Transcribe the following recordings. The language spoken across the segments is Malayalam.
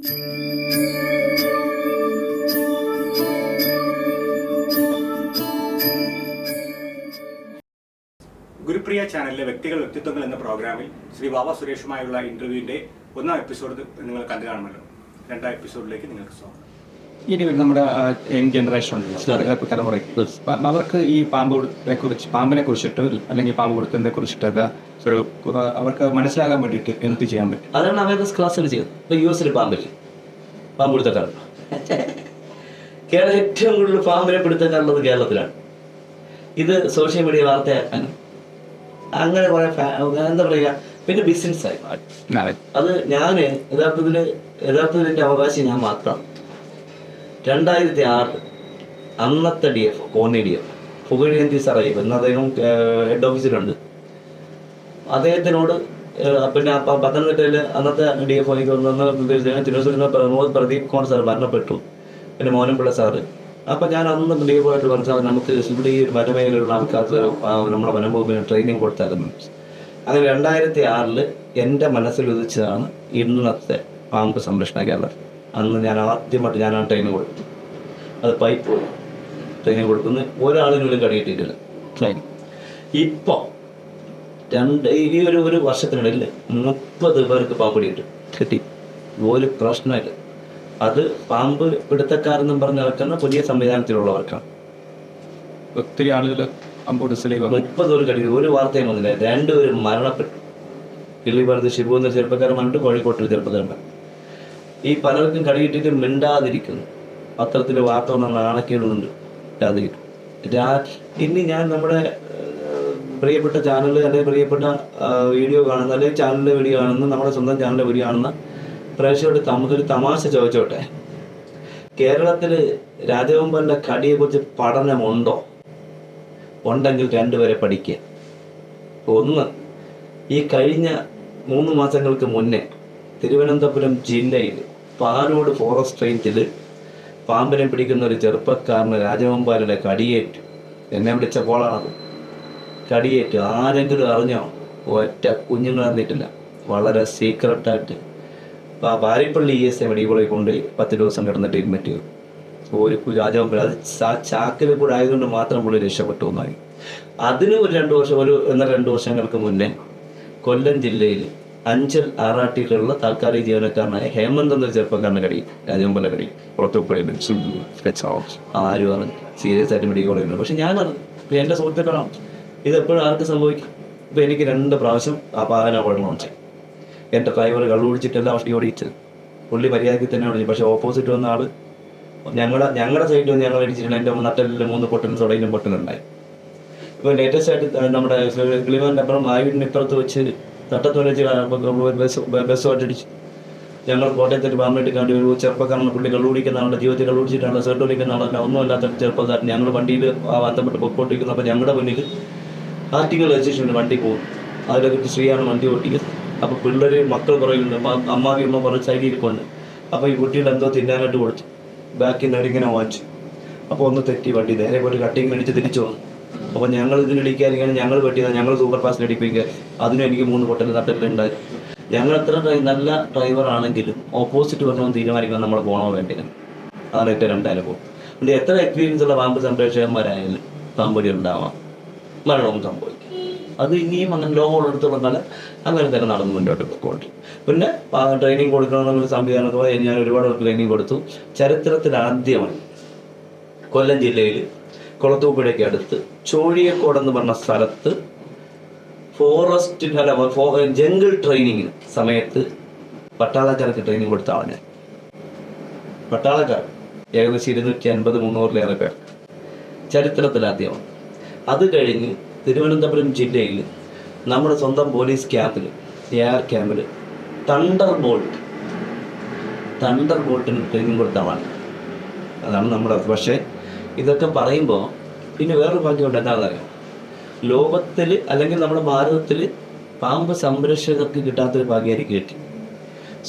ഗുരുപ്രിയ ചാനലിലെ വ്യക്തിത്വങ്ങൾ എന്ന പ്രോഗ്രാമിൽ ശ്രീ വാവ സുരേഷുമായുള്ള ഇന്റർവ്യൂവിന്റെ 1ാം എപ്പിസോഡ് നിങ്ങൾ കണ്ടു കാണുമല്ലോ. 2ാം എപ്പിസോഡിലേക്ക് നിങ്ങൾക്ക് സ്വാഗതം. ഇനി നമ്മുടെ യങ് ജനറേഷൻ തലമുറയ്ക്ക് അവർക്ക് ഈ പാമ്പിനെ കുറിച്ചിട്ട് അല്ലെങ്കിൽ പാമ്പ് കൊടുത്തതിനെ കുറിച്ചിട്ടൊക്കെ ഒരു അവർക്ക് മനസ്സിലാകാൻ വേണ്ടിയിട്ട് എന്ത് ചെയ്യാൻ പറ്റും? അതാണ് അവയർനെസ് ക്ലാസ്സിൽ ചെയ്യുന്നത്. ഇപ്പോൾ US പാമ്പ് പിടുത്തക്കാർ, കേരളം ഏറ്റവും കൂടുതൽ പാമ്പിനെ പിടുത്തക്കാരുള്ളത് കേരളത്തിലാണ്. ഇത് സോഷ്യൽ മീഡിയ വാർത്തയാക്കാനും അങ്ങനെ കുറെ എന്താ പറയുക, പിന്നെ ബിസിനസ്സായി. അത് ഞാൻ യഥാർത്ഥത്തിൽ എൻ്റെ അവകാശം ഞാൻ മാത്രം. 2006 അന്നത്തെ DF കോന്നി DF പുകഴേന്തി സാറയ്യപ്പ് എന്ന് അദ്ദേഹം ഹെഡ് ഓഫീസിലുണ്ട്. അദ്ദേഹത്തിനോട് പിന്നെ പത്തനംതിട്ടയിൽ അന്നത്തെ DF തിരുവനന്തപുരം പ്രദീപ് കുമാർ സാർ മരണപ്പെട്ടു, പിന്നെ മോനമ്പിള്ള സാറ്. അപ്പം ഞാൻ അന്ന് DF പറഞ്ഞാൽ നമുക്ക് ഇവിടെ ഈ വനമേഖലയിലുള്ള ആൾക്കാർക്ക് നമ്മുടെ വനംവകുപ്പിന് ട്രെയിനിങ് കൊടുത്തായിരുന്നു. അങ്ങനെ 2006 എൻ്റെ മനസ്സിൽ ഉദിച്ചതാണ് ഇന്നത്തെ പാമ്പ് സംരക്ഷണ കേരളം. അന്ന് ഞാൻ ആദ്യമായിട്ട് ഞാനാണ് ട്രെയിനിങ് കൊടുത്തു. അത് പൈപ്പ് ട്രെയിനിങ് കൊടുക്കുന്ന ഒരാളിനോടും കടിയിട്ടിട്ടില്ല ട്രെയിനിങ്. ഇപ്പോൾ ഈ ഒരു വർഷത്തിനിടയിൽ 30 പേർക്ക് പാമ്പ് കിട്ടി. ഒരു പ്രശ്നമില്ല. അത് പാമ്പ് പിടുത്തക്കാരെന്നും പറഞ്ഞ് നടക്കുന്ന പുതിയ സംവിധാനത്തിലുള്ളവർക്കാണ്. ഒത്തിരി ആളുകൾ 30 കടി. ഒരു വാർത്തയും വന്നില്ല. 2 പേരും മരണപ്പെട്ടു. കിള്ളിപ്പറത്ത് ഷിബു എന്ന ചെറുപ്പക്കാരൻ പറഞ്ഞിട്ട് കോഴിക്കോട്ടൊരു ചെറുപ്പക്കാരൻ. ഈ പലർക്കും കടിയിട്ടിട്ട് മിണ്ടാതിരിക്കുന്നു. പത്രത്തിൽ വാർത്ത വന്ന നാണക്കേടുന്നുണ്ട്. ഇനി ഞാൻ നമ്മുടെ പ്രിയപ്പെട്ട ചാനൽ അല്ലെങ്കിൽ പ്രിയപ്പെട്ട വീഡിയോ കാണുന്ന അല്ലെങ്കിൽ ചാനലിലെ വീഡിയോ കാണുന്ന നമ്മുടെ സ്വന്തം ചാനലിലെ വീഡിയോ കാണുന്ന പ്രേക്ഷകരോട് നമുക്കൊരു തമാശ ചോദിച്ചോട്ടെ. കേരളത്തിൽ രാജവെമ്പാലിൻ്റെ കടിയെക്കുറിച്ച് പഠനമുണ്ടോ? ഉണ്ടെങ്കിൽ 2 പേരെ പഠിക്കുക. ഒന്ന്, ഈ കഴിഞ്ഞ 3 മാസങ്ങൾക്ക് മുന്നേ തിരുവനന്തപുരം ജില്ലയിൽ പാലോട് ഫോറസ്റ്റ് റേഞ്ചിൽ പാമ്പിനെ പിടിക്കുന്ന ഒരു ചെറുപ്പക്കാരന് രാജവെമ്പാലിൻ്റെ കടിയേറ്റു. എന്നെ വിളിച്ചപ്പോഴാണത്. കടിയേറ്റു. ആരെങ്കിലും അറിഞ്ഞോ? ഒറ്റ കുഞ്ഞുങ്ങൾ അറിഞ്ഞിട്ടില്ല. വളരെ സീക്രട്ടായിട്ട് പാരിപ്പള്ളി ESI മെഡിക്കൽ കോളേജിൽ കൊണ്ടുപോയി 10 ദിവസം കിടന്ന് ട്രീറ്റ്മെൻറ്റ് ചെയ്തു. ഒരു രാജവെമ്പാൽ അത് ചാക്കിൽ കൂടെ ആയതുകൊണ്ട് മാത്രം പുള്ളി രക്ഷപ്പെട്ടു എന്നായി. അതിന് ഒരു 2 വർഷങ്ങൾക്ക് മുന്നേ കൊല്ലം ജില്ലയിൽ അഞ്ചൽ ആറാട്ടിയിലുള്ള താൽക്കാലിക ജീവനക്കാരനായ ഹേമന്ത് എന്നൊരു ചെറുപ്പക്കാരൻ്റെ കടി രാജവെമ്പാലിൻ്റെ കടി ആരും അറിഞ്ഞു. സീരിയസ് ആയിട്ട് മെഡിക്കൽ കോളേജിലുണ്ട്. പക്ഷെ ഞാനത് എൻ്റെ സുഹൃത്തുക്കളാണ്. ഇതെപ്പോഴും ആർക്ക് സംഭവിക്കും? ഇപ്പോൾ എനിക്ക് 2 പ്രാവശ്യം ആ പാകന കുഴപ്പമുണ്ട്. എൻ്റെ ഡ്രൈവർ കള്ളുപിടിച്ചിട്ടല്ല വണ്ടി ഓടിച്ചത്. പുള്ളി മര്യാദയ്ക്ക് തന്നെ ഓടിച്ചു. പക്ഷേ ഓപ്പോസിറ്റ് വന്ന ആൾ ഞങ്ങളുടെ സൈഡിൽ വന്ന് ഞങ്ങൾ അടിച്ചിട്ടുണ്ട്. എൻ്റെ നട്ടലിൽ 3 പൊട്ടലും തുടങ്ങിയും പൊട്ടലുണ്ടായി. ഇപ്പോൾ ലേറ്റസ്റ്റ് ആയിട്ട് നമ്മുടെ കിളിമാൻ്റെ അപ്പുറം ആയുടിന് ഇപ്പുറത്ത് വെച്ച് തട്ടത്തോടെ വെച്ച് ബസ്സുമായിട്ടടിച്ച്. ഞങ്ങൾ കോട്ടയത്തൊരു പാമ്പിട്ട് കണ്ടി ഒരു ചെറുപ്പക്കാരനെ പുള്ളി കള്ളുപിടിക്കുന്ന ആളുടെ ജീവിതത്തിൽ കള്ളുപിടിച്ചിട്ടാണ് ഷർട്ട് ഒളിക്കുന്ന ആളല്ല ഒന്നുമല്ലാത്ത ചെറുപ്പക്കാരൻ. ഞങ്ങൾ വണ്ടിയിൽ ബന്ധപ്പെട്ട് പൊക്കോട്ടിരിക്കുന്നു. അപ്പോൾ ഞങ്ങളുടെ മുന്നിൽ ആർട്ടിക്കൽ രജിസ്ട്രേഷൻ വണ്ടി പോകും. അതിലൊക്കെ സ്ത്രീയാണ് വണ്ടി ഓട്ടിക്കുന്നത്. അപ്പോൾ പിള്ളേർ മക്കൾ പറയുന്നുണ്ട്, അമ്മാവി അമ്മ പറഞ്ഞ സൈഡിൽ ഇരിപ്പുണ്ട്. അപ്പോൾ ഈ കുട്ടികൾ എന്തോ തിന്നാനായിട്ട് കൊടുത്തു. ബാക്കിൽ നിന്ന് ഇങ്ങനെ വാങ്ങിച്ചു. അപ്പോൾ ഒന്ന് തെറ്റി വണ്ടി നേരെ പോയിട്ട് കട്ടിങ് മേടിച്ച് തിരിച്ചു വന്നു. അപ്പോൾ ഞങ്ങൾ ഇതിനിടിക്കാതിരിക്കാൻ ഞങ്ങൾ വെട്ടിയത് ഞങ്ങൾ സൂപ്പർ ഫാസ്റ്റ് അടിപ്പിക്കുക. അതിനും എനിക്ക് 3 പൊട്ടൽ നട്ടലുണ്ടായി. ഞങ്ങൾ എത്ര നല്ല ഡ്രൈവർ ആണെങ്കിലും ഓപ്പോസിറ്റ് പറഞ്ഞാൽ തീരുമാനിക്കാൻ നമ്മൾ പോകണോ വേണ്ടില്ല. അതാണ് ഏറ്റവും 2 അനുഭവം. അതുകൊണ്ട് എത്ര എക്സ്പീരിയൻസ് ഉള്ള പാമ്പ് സംരക്ഷകന്മാരായാലും പാമ്പടി ഉണ്ടാവാം, മരണവും സംഭവിക്കും. അത് ഇനിയും അങ്ങനെ ലോകമുള്ളിടത്തോളം കാലം അങ്ങനെ തന്നെ നടന്ന് മുന്നോട്ട് പോയിക്കോട്ടെ. പിന്നെ ട്രെയിനിങ് കൊടുക്കണമെന്നുള്ള സംവിധാനമൊക്കെ ഞാൻ ഒരുപാട് ട്രെയിനിങ് കൊടുത്തു. ചരിത്രത്തിൽ ആദ്യമായി കൊല്ലം ജില്ലയിൽ കുളത്തൂപ്പുഴയ്ക്ക് അടുത്ത് ചോഴിയക്കോടെന്ന് പറഞ്ഞ സ്ഥലത്ത് ജംഗിൾ ട്രെയിനിങ്ങിന് സമയത്ത് പട്ടാളക്കാർക്ക് ട്രെയിനിങ് കൊടുത്താണ് ഞാൻ. പട്ടാളക്കാർ ഏകദേശം 250-300 പേർ ചരിത്രത്തിലാദ്യമാണ്. അത് കഴിഞ്ഞ് തിരുവനന്തപുരം ജില്ലയിൽ നമ്മുടെ സ്വന്തം പോലീസ് ക്യാമ്പിൽ എയർ ക്യാമ്പിൽ തണ്ടർ ബോട്ടിന് ട്രെയിനിങ് കൊടുത്താണ്. അതാണ് നമ്മുടെ. പക്ഷേ ഇതൊക്കെ പറയുമ്പോൾ പിന്നെ വേറൊരു ഭാഗ്യമുണ്ട്. എന്താണെന്നറിയാം, ലോകത്തിൽ അല്ലെങ്കിൽ നമ്മുടെ ഭാരതത്തിൽ പാമ്പ് സംരക്ഷകർക്ക് കിട്ടാത്തൊരു ഭാഗ്യമായിരിക്കും കിട്ടി.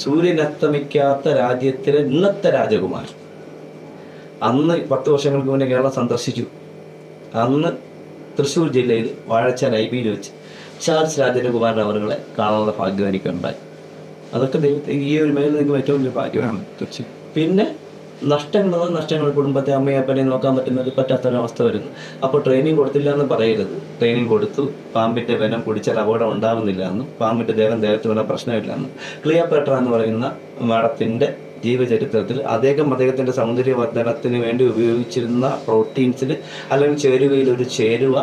സൂര്യൻ അസ്തമിക്കാത്ത രാജ്യത്തിലെ ഇന്നത്തെ രാജകുമാരൻ അന്ന് 10 വർഷങ്ങൾക്ക് മുന്നേ കേരളം സന്ദർശിച്ചു. അന്ന് തൃശ്ശൂർ ജില്ലയിൽ വാഴച്ചാൽ IBയിൽ വെച്ച് ചാൾസ് രാജകുമാരൻ അവരുകളെ കാണാനുള്ള ഭാഗ്യം എനിക്കുണ്ടായി. അതൊക്കെ ദൈവത്തെ ഈ ഒരു മേഖല നിങ്ങൾക്ക് ഏറ്റവും വലിയ ഭാഗ്യമാണ്. തീർച്ചയായും. പിന്നെ നഷ്ടങ്ങൾ കുടുംബത്തെ അമ്മയെ അപ്പനെ നോക്കാൻ പറ്റാത്തൊരവസ്ഥ വരുന്നു. അപ്പോൾ ട്രെയിനിങ് കൊടുത്തില്ല എന്ന് പറയരുത്. ട്രെയിനിങ് കൊടുത്തു, പാമ്പിൻ്റെ വെനം കുടിച്ചാൽ അപകടം ഉണ്ടാകുന്നില്ല എന്നും പാമ്പിൻ്റെ ദേഹത്ത് വല്ല പ്രശ്നമില്ല എന്നും ക്ലിയോപാട്ര എന്ന് പറയുന്ന മാഡത്തിൻ്റെ ജീവചരിത്രത്തിൽ അദ്ദേഹത്തിൻ്റെ സൗന്ദര്യവർദ്ധനത്തിന് വേണ്ടി ഉപയോഗിച്ചിരുന്ന പ്രോട്ടീൻസിൽ അല്ലെങ്കിൽ ചേരുവയിൽ ഒരു ചേരുവ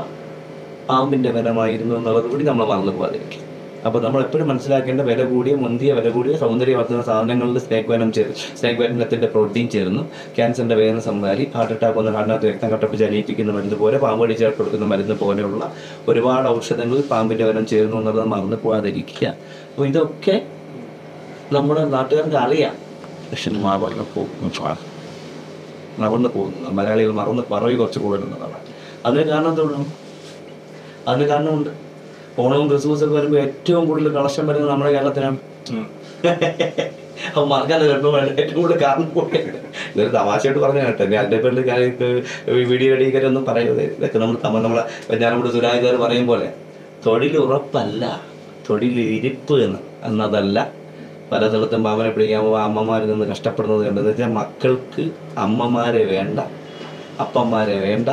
പാമ്പിൻ്റെ വെനമായിരുന്നു എന്നുള്ളത് കൂടി നമ്മൾ മറന്നു പോകാതിരിക്കും. അപ്പോൾ നമ്മൾ എപ്പോഴും മനസ്സിലാക്കേണ്ട വില കൂടിയ സൗന്ദര്യവർദ്ധന സാധനങ്ങളിൽ സ്നേക് വെനത്തിൻ്റെ പ്രോട്ടീൻ ചേർന്നു. ക്യാൻസറിൻ്റെ വേദന സംഹാരി, ഹാർട്ട് അറ്റാക്ക് വന്ന ഹാർട്ടിനകത്ത് രക്തം കട്ടപ്പിച്ച് അലിയിപ്പിക്കുന്ന മരുന്ന് പോലെ, പാമ്പ് ചേർത്ത് കൊടുക്കുന്ന മരുന്ന് പോലെയുള്ള ഒരുപാട് ഔഷധങ്ങളിൽ പാമ്പിൻ്റെ വെനം ചേർന്നു എന്നുള്ളത് മറന്നു പോകാതിരിക്കുക. അപ്പോൾ ഇതൊക്കെ നമ്മുടെ നാട്ടുകാർക്ക് അറിയാം. പക്ഷെ മറന്നു പോകുന്നു. മലയാളികൾ മറന്ന് പറയും കുറച്ച് കൂടുതലുള്ളതാണ്. അതിന് കാരണം എന്തുകൊണ്ടാണ്? അതിന് കാരണമുണ്ട്. ഓണവും ക്രിസ്മസൊക്കെ വരുമ്പോൾ ഏറ്റവും കൂടുതൽ കളക്ഷൻ വരുന്നത് നമ്മുടെ കേരളത്തിനാണ്. അപ്പോൾ മറക്കാതെ വരുമ്പോൾ ഏറ്റവും കൂടുതൽ കാരണം പോലെയാണ്. ഇതൊരു തമാശയായിട്ട് പറഞ്ഞു കേട്ടോ. അതിൻ്റെ പേരിൽ ഞാൻ വീഡിയോ അടിക്കാരൊന്നും പറയുന്നത് ഇതൊക്കെ നമ്മളെ ഞാനിവിടെ സുരാജിക്കാർ പറയും പോലെ തൊഴിലുറപ്പല്ല, തൊഴിലിരിപ്പ് എന്നതല്ല. പല സ്ഥലത്തും പാമ്പനെ പിടിക്കാൻ അമ്മമാരിൽ നിന്ന് കഷ്ടപ്പെടുന്നത് കണ്ടെന്ന് വെച്ചാൽ മക്കൾക്ക് അമ്മമാരെ വേണ്ട, അപ്പന്മാരെ വേണ്ട.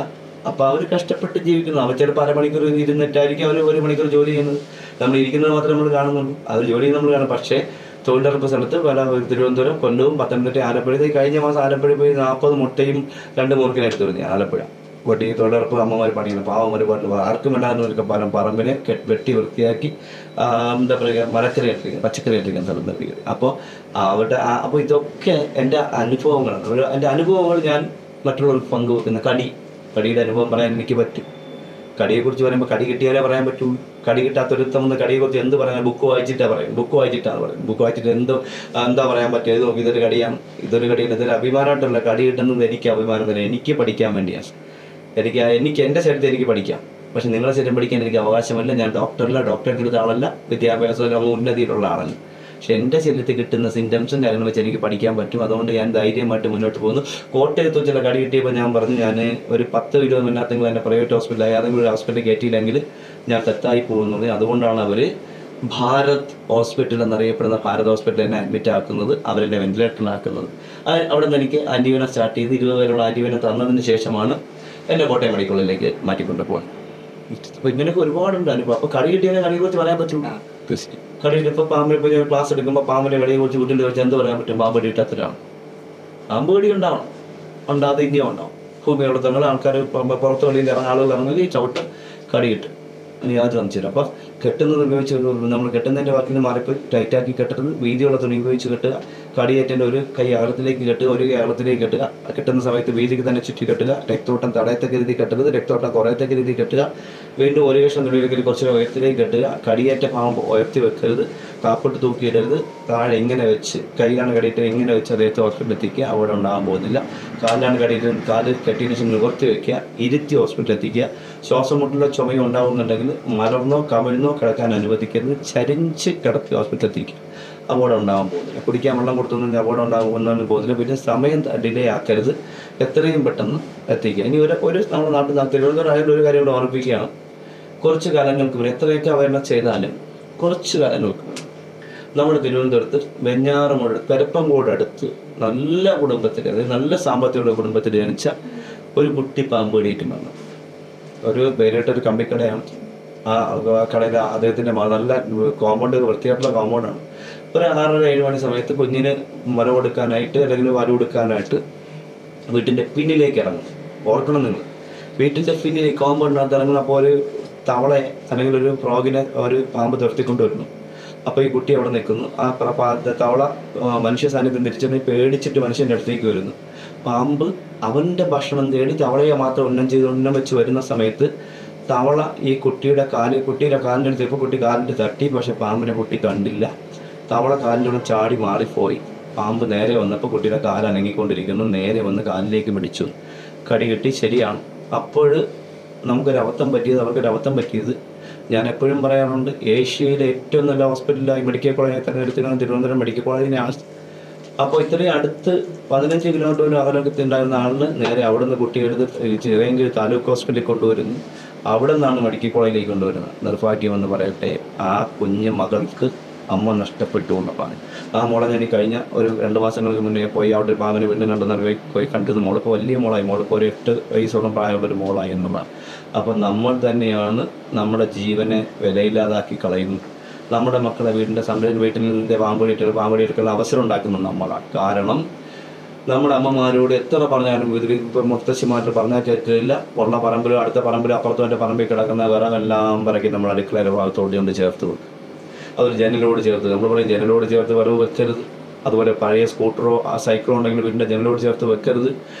അപ്പോൾ അവർ കഷ്ടപ്പെട്ട് ജീവിക്കുന്നു. അവർ ചിലപ്പോൾ അരമണിക്കൂർ ഇരുന്നിട്ടായിരിക്കും അവർ 1 മണിക്കൂർ ജോലി ചെയ്യുന്നത്. നമ്മൾ ഇരിക്കുന്നത് മാത്രമേ നമ്മൾ കാണുന്നുള്ളൂ, അവർ ജോലി നമ്മൾ കാണും. പക്ഷേ തൊഴിലുറപ്പ് സ്ഥലത്ത് പല തിരുവനന്തപുരം, കൊല്ലവും, പത്തനംതിട്ട, ആലപ്പുഴ, കഴിഞ്ഞ മാസം ആലപ്പുഴ പോയി 40 മുട്ടയും 2 മുറുക്കിനും എടുത്തു വരുന്നത് ആലപ്പുഴ. വെട്ടി തൊഴിലുറപ്പ് അമ്മമാർ പണിയുന്നു. പാവം ഒരുപാട് ആർക്കും വേണ്ടായിരുന്നവർക്ക് പറമ്പിനെ വെട്ടി വൃത്തിയാക്കി എന്താ പറയുക പച്ചക്കറി എത്തിക്കാൻ സ്ഥലം നൽകി. അപ്പോൾ അപ്പോൾ ഇതൊക്കെ എൻ്റെ അനുഭവങ്ങളാണ്. എൻ്റെ അനുഭവങ്ങൾ ഞാൻ മറ്റുള്ളവർക്ക് പങ്കുവെക്കുന്ന കടിയുടെ അനുഭവം പറയാൻ എനിക്ക് പറ്റും. കടിയെക്കുറിച്ച് പറയുമ്പോൾ കടി കിട്ടിയാലേ പറയാൻ പറ്റൂ. കടി കിട്ടാത്തൊരുത്തം വന്ന് കടിയെക്കുറിച്ച് എന്ത് പറയാൻ ബുക്ക് വായിച്ചിട്ടാണ് പറയും. ബുക്ക് വായിച്ചിട്ട് എന്താ പറയാൻ പറ്റുക? ഇത് നോക്കി, ഇതൊരു കടിയാണ്, ഇതൊരു അഭിമാനമായിട്ടുള്ള കടി കിട്ടുന്നത് എനിക്ക് അഭിമാനം തന്നെ. എനിക്ക് പഠിക്കാൻ വേണ്ടിയാണ്. എനിക്ക് എൻ്റെ ശരീരത്തിൽ എനിക്ക് പഠിക്കാം. പക്ഷെ നിങ്ങളെ ശരീരം പഠിക്കാൻ എനിക്ക് അവകാശമല്ല. ഞാൻ ഡോക്ടറേറ്റ് ആളല്ല, വിദ്യാഭ്യാസം ഉന്നതിയിലുള്ള ആളല്ല. പക്ഷെ എൻ്റെ ശരീരത്തിൽ കിട്ടുന്ന സിംറ്റംസും കാര്യങ്ങളും വെച്ച് എനിക്ക് പഠിക്കാൻ പറ്റും. അതുകൊണ്ട് ഞാൻ ധൈര്യമായിട്ട് മുന്നോട്ട് പോകുന്നു. കോട്ടയത്ത് ചില കടി കിട്ടിയപ്പോൾ ഞാൻ പറഞ്ഞു, ഞാൻ ഒരു 10-20 മിനിറ്റെങ്കിലും എൻ്റെ പ്രൈവറ്റ് ഹോസ്പിറ്റലായി ഏതെങ്കിലും ഒരു ഹോസ്പിറ്റലിൽ കയറ്റിയില്ലെങ്കിൽ ഞാൻ തെറ്റായി പോകുന്നത്. അതുകൊണ്ടാണ് അവർ ഭാരത് ഹോസ്പിറ്റൽ എന്നറിയപ്പെടുന്ന ഭാരത് ഹോസ്പിറ്റലിൽ എന്നെ അഡ്മിറ്റ് ആക്കുന്നത്, അവരെന്നെ വെന്റിലേറ്ററിലാക്കുന്നത്. അവിടെ നിന്ന് എനിക്ക് ആൻറ്റിവെനം സ്റ്റാർട്ട് ചെയ്ത് 20 പേരുള്ള ആൻറ്റിവെനം തന്നതിന് ശേഷമാണ് എന്നെ കോട്ടയം മെഡിക്കൽ കോളേജിലേക്ക് മാറ്റിക്കൊണ്ട് പോകാൻ. അപ്പോൾ ഇങ്ങനെയൊക്കെ ഒരുപാടുണ്ട് അനുഭവം. അപ്പോൾ കടി കിട്ടിയാൽ കടിയെക്കുറിച്ച് പറയാൻ പറ്റും. കടിയിൽ ഇപ്പോൾ പാമ്പിനെ ഇപ്പോൾ ഞാൻ ക്ലാസ് എടുക്കുമ്പോൾ പാമ്പിനെ കടിയെക്കുറിച്ച് കുട്ടിൻ്റെ കുറിച്ച് എന്ത് പറയാൻ പറ്റും? പാമ്പ് കടി കിട്ടാത്തൊരാണ്. പാമ്പ് കടി ഉണ്ടാവണം, ഉണ്ടാകാതെ ഇന്ത്യ ഉണ്ടാവും. ഭൂമിയുള്ള തങ്ങൾ ആൾക്കാർ പുറത്ത് കളിയിൽ ആളുകൾ ഇറങ്ങുകയും ചവിട്ട് കടി കിട്ടും. ഇനി യാതൊരു സംശയം. അപ്പോൾ കെട്ടുന്നത് ഉപയോഗിച്ച് നമ്മൾ കെട്ടുന്നതിൻ്റെ വാക്കിൽ നിന്ന് മാറിപ്പോയി ടൈറ്റാക്കി കെട്ടുന്നത്, വീതിയുള്ള തുണി ഉപയോഗിച്ച് കെട്ടുക. കടിയേറ്റൻ്റെ ഒരു കൈ അകലത്തിലേക്ക് കെട്ടുക, ഒരു കൈ അകലത്തിലേക്ക് കെട്ടുക. കെട്ടുന്ന സമയത്ത് വീതിക്ക് തന്നെ ചുറ്റി കെട്ടുക. രക്തോട്ടം തടയത്തക്ക രീതി കെട്ടരുത്, രക്തോട്ടം കുറയത്തക്ക രീതി കെട്ടുക. വീണ്ടും ഒരു കഷ്ണം തുണിയിലേക്ക് കുറച്ച് ഉയരത്തിലേക്ക് കെട്ടുക. കടിയേറ്റ പാമ്പ് ഉയർത്തി വെക്കരുത്, കാപ്പിട്ട് തൂക്കിയിടരുത്. താഴെ ഇങ്ങനെ വെച്ച്, കൈയിലാണ് കടിയിട്ട് ഇങ്ങനെ വെച്ച് അദ്ദേഹത്തെ ഹോസ്പിറ്റലിൽ എത്തിക്കുക. അവിടെ ഉണ്ടാകാൻ പോകുന്നില്ല. കാലിലാണ് കടിയിട്ട് കാല് കെട്ടിയതിന് ശേഷം നിവർത്തി വയ്ക്കുക, ഇരുത്തി ഹോസ്പിറ്റലിൽ എത്തിക്കുക. ശ്വാസം മുട്ടുള്ള ചുമയും ഉണ്ടാകുന്നുണ്ടെങ്കിൽ മലർന്നോ കമിഴ്ന്നോ കിടക്കാൻ അനുവദിക്കരുത്. ചരിഞ്ച് കിടത്തി ഹോസ്പിറ്റലിൽ എത്തിക്കുക. അപകടം ഉണ്ടാകാൻ പോകുന്നില്ല. കുടിക്കാൻ വെള്ളം കൊടുത്തൊന്നും അപകടം ഉണ്ടാകുമെന്നൊന്നും പോകുന്നില്ല. പിന്നെ സമയം ഡിലേ ആക്കരുത്, എത്രയും പെട്ടെന്ന് എത്തിക്കുക. ഇനി ഒരു നമ്മുടെ നാട്ടിൽ തിരുവനന്തപുരം ഒരു കാര്യം കൂടെ ഓർമ്മിപ്പിക്കുകയാണ്. കുറച്ച് കാലങ്ങൾക്ക് വരെ എത്രയൊക്കെ അവയെല്ലാം ചെയ്താലും കുറച്ച് കാലങ്ങൾക്ക് നമ്മുടെ തിരുവനന്തപുരത്ത് വെഞ്ഞാറമൂട് പെരപ്പങ്കോട് അടുത്ത് നല്ല കുടുംബത്തിൽ, അതായത് നല്ല സാമ്പത്തികമുള്ള കുടുംബത്തിൽ ജനിച്ച ഒരു കുട്ടി പാമ്പ് കടിയിട്ട് വന്നു. ഒരു പേരിട്ടൊരു കമ്പിക്കടയാണ്. ആ കടയിൽ അദ്ദേഹത്തിൻ്റെ നല്ല കോമ്പൗണ്ട്, വൃത്തിയായിട്ടുള്ള കോമ്പൗണ്ടാണ്. ഒരു 6-7 മണി സമയത്ത് കുഞ്ഞിന് മര കൊടുക്കാനായിട്ട് അല്ലെങ്കിൽ വല കൊടുക്കാനായിട്ട് വീട്ടിൻ്റെ പിന്നിലേക്ക് ഇറങ്ങും. ഓർക്കണം നിങ്ങൾ, വീട്ടിൻ്റെ പിന്നിൽ കോമ്പൗണ്ടിനകത്ത് ഇറങ്ങുന്ന. അപ്പോൾ ഒരു തവളയെ അല്ലെങ്കിൽ ഒരു ഫ്രോഗിനെ ഒരു പാമ്പ് തുരത്തിക്കൊണ്ട് വരുന്നു. അപ്പോൾ ഈ കുട്ടി അവിടെ നിൽക്കുന്നു. ആ തവള മനുഷ്യ സാന്നിധ്യം തിരിച്ചറിഞ്ഞ് പേടിച്ചിട്ട് മനുഷ്യൻ്റെ അടുത്തേക്ക് വരുന്നു. പാമ്പ് അവൻ്റെ ഭക്ഷണം തേടി തവളയെ മാത്രം ഉന്നം വെച്ച് വരുന്ന സമയത്ത് തവള ഈ കുട്ടിയുടെ കാലിൻ്റെ അടുത്ത് ഇപ്പോൾ കുട്ടി കാലിൻ്റെ തട്ടി. പക്ഷെ പാമ്പിനെ കുട്ടി കണ്ടില്ല. തവള കാലിലൂടെ ചാടി മാറിപ്പോയി. പാമ്പ് നേരെ വന്നപ്പോൾ കുട്ടിയുടെ കാൽ അനങ്ങിക്കൊണ്ടിരിക്കുന്നു. നേരെ വന്ന് കാലിലേക്ക് പിടിച്ചു, കടി കിട്ടി. ശരിയാണ്. അപ്പോൾ നമുക്കൊരബദ്ധം പറ്റിയത്, അവർക്കൊരബദ്ധം പറ്റിയത് ഞാൻ എപ്പോഴും പറയാറുണ്ട്, ഏഷ്യയിലെ ഏറ്റവും നല്ല ഹോസ്പിറ്റലായി മെഡിക്കൽ കോളേജിനെ തന്നെ എടുത്തിരുന്ന തിരുവനന്തപുരം മെഡിക്കൽ കോളേജിനെയാണ്. അപ്പോൾ ഇത്രയും അടുത്ത് 15 കിലോമീറ്റർ അകലത്തിൽ ഉണ്ടായിരുന്ന ആളിന് നേരെ അവിടെ നിന്ന് കുട്ടിയെടുത്ത് ചിറയൻകീഴ് താലൂക്ക് ഹോസ്പിറ്റലിൽ കൊണ്ടുവരുന്നു. അവിടെ നിന്നാണ് മെഡിക്കൽ കോളേജിലേക്ക് കൊണ്ടുവരുന്നത്. നിർഭാഗ്യമെന്ന് പറയട്ടെ, ആ കുഞ്ഞ് മകൾക്ക് അമ്മ നഷ്ടപ്പെട്ടു എന്നപ്പാണ്. ആ മോളെ ഞാൻ ഈ കഴിഞ്ഞ ഒരു 2 മാസങ്ങൾക്ക് മുന്നേ പോയി അവിടെ പാമ്പിനെ വീണ്ടും കണ്ടെന്ന് പോയി കണ്ടത് മോളിപ്പോൾ വലിയ മോളായി, മോളിപ്പോൾ ഒരു 8 വയസ്സോളം പ്രായമുള്ളൊരു മോളായി എന്നുള്ളതാണ്. അപ്പോൾ നമ്മൾ തന്നെയാണ് നമ്മുടെ ജീവനെ വിലയില്ലാതാക്കി കളയുന്നത്. നമ്മുടെ മക്കളെ വീട്ടിൻ്റെ പാമ്പടിയിട്ടുള്ള അവസരം ഉണ്ടാക്കുന്നത് നമ്മളാണ്. കാരണം നമ്മുടെ അമ്മമാരോട് എത്ര പറഞ്ഞാലും ഇതിൽ ഇപ്പം മുത്തശ്ശിമാരുടെ പറഞ്ഞാൽ കേട്ടില്ല. ഉള്ള പറമ്പിലും അടുത്ത പറമ്പിലും അപ്പുറത്തും എൻ്റെ പറമ്പിൽ കിടക്കുന്ന വിറകെല്ലാം പറക്കി നമ്മൾ അടുക്കളയുടെ ഭാഗത്തോട് കൊണ്ട് ചേർത്ത് വെക്കും. അതൊരു ജനലോട് ചേർത്ത്, നമ്മൾ പറയും ജനലോട് ചേർത്ത് വിറവ് വെക്കരുത്. അതുപോലെ പഴയ സ്കൂട്ടറോ സൈക്കിളോ ഉണ്ടെങ്കിൽ വീടിൻ്റെ ജനലോട് ചേർത്ത് വെക്കരുത്.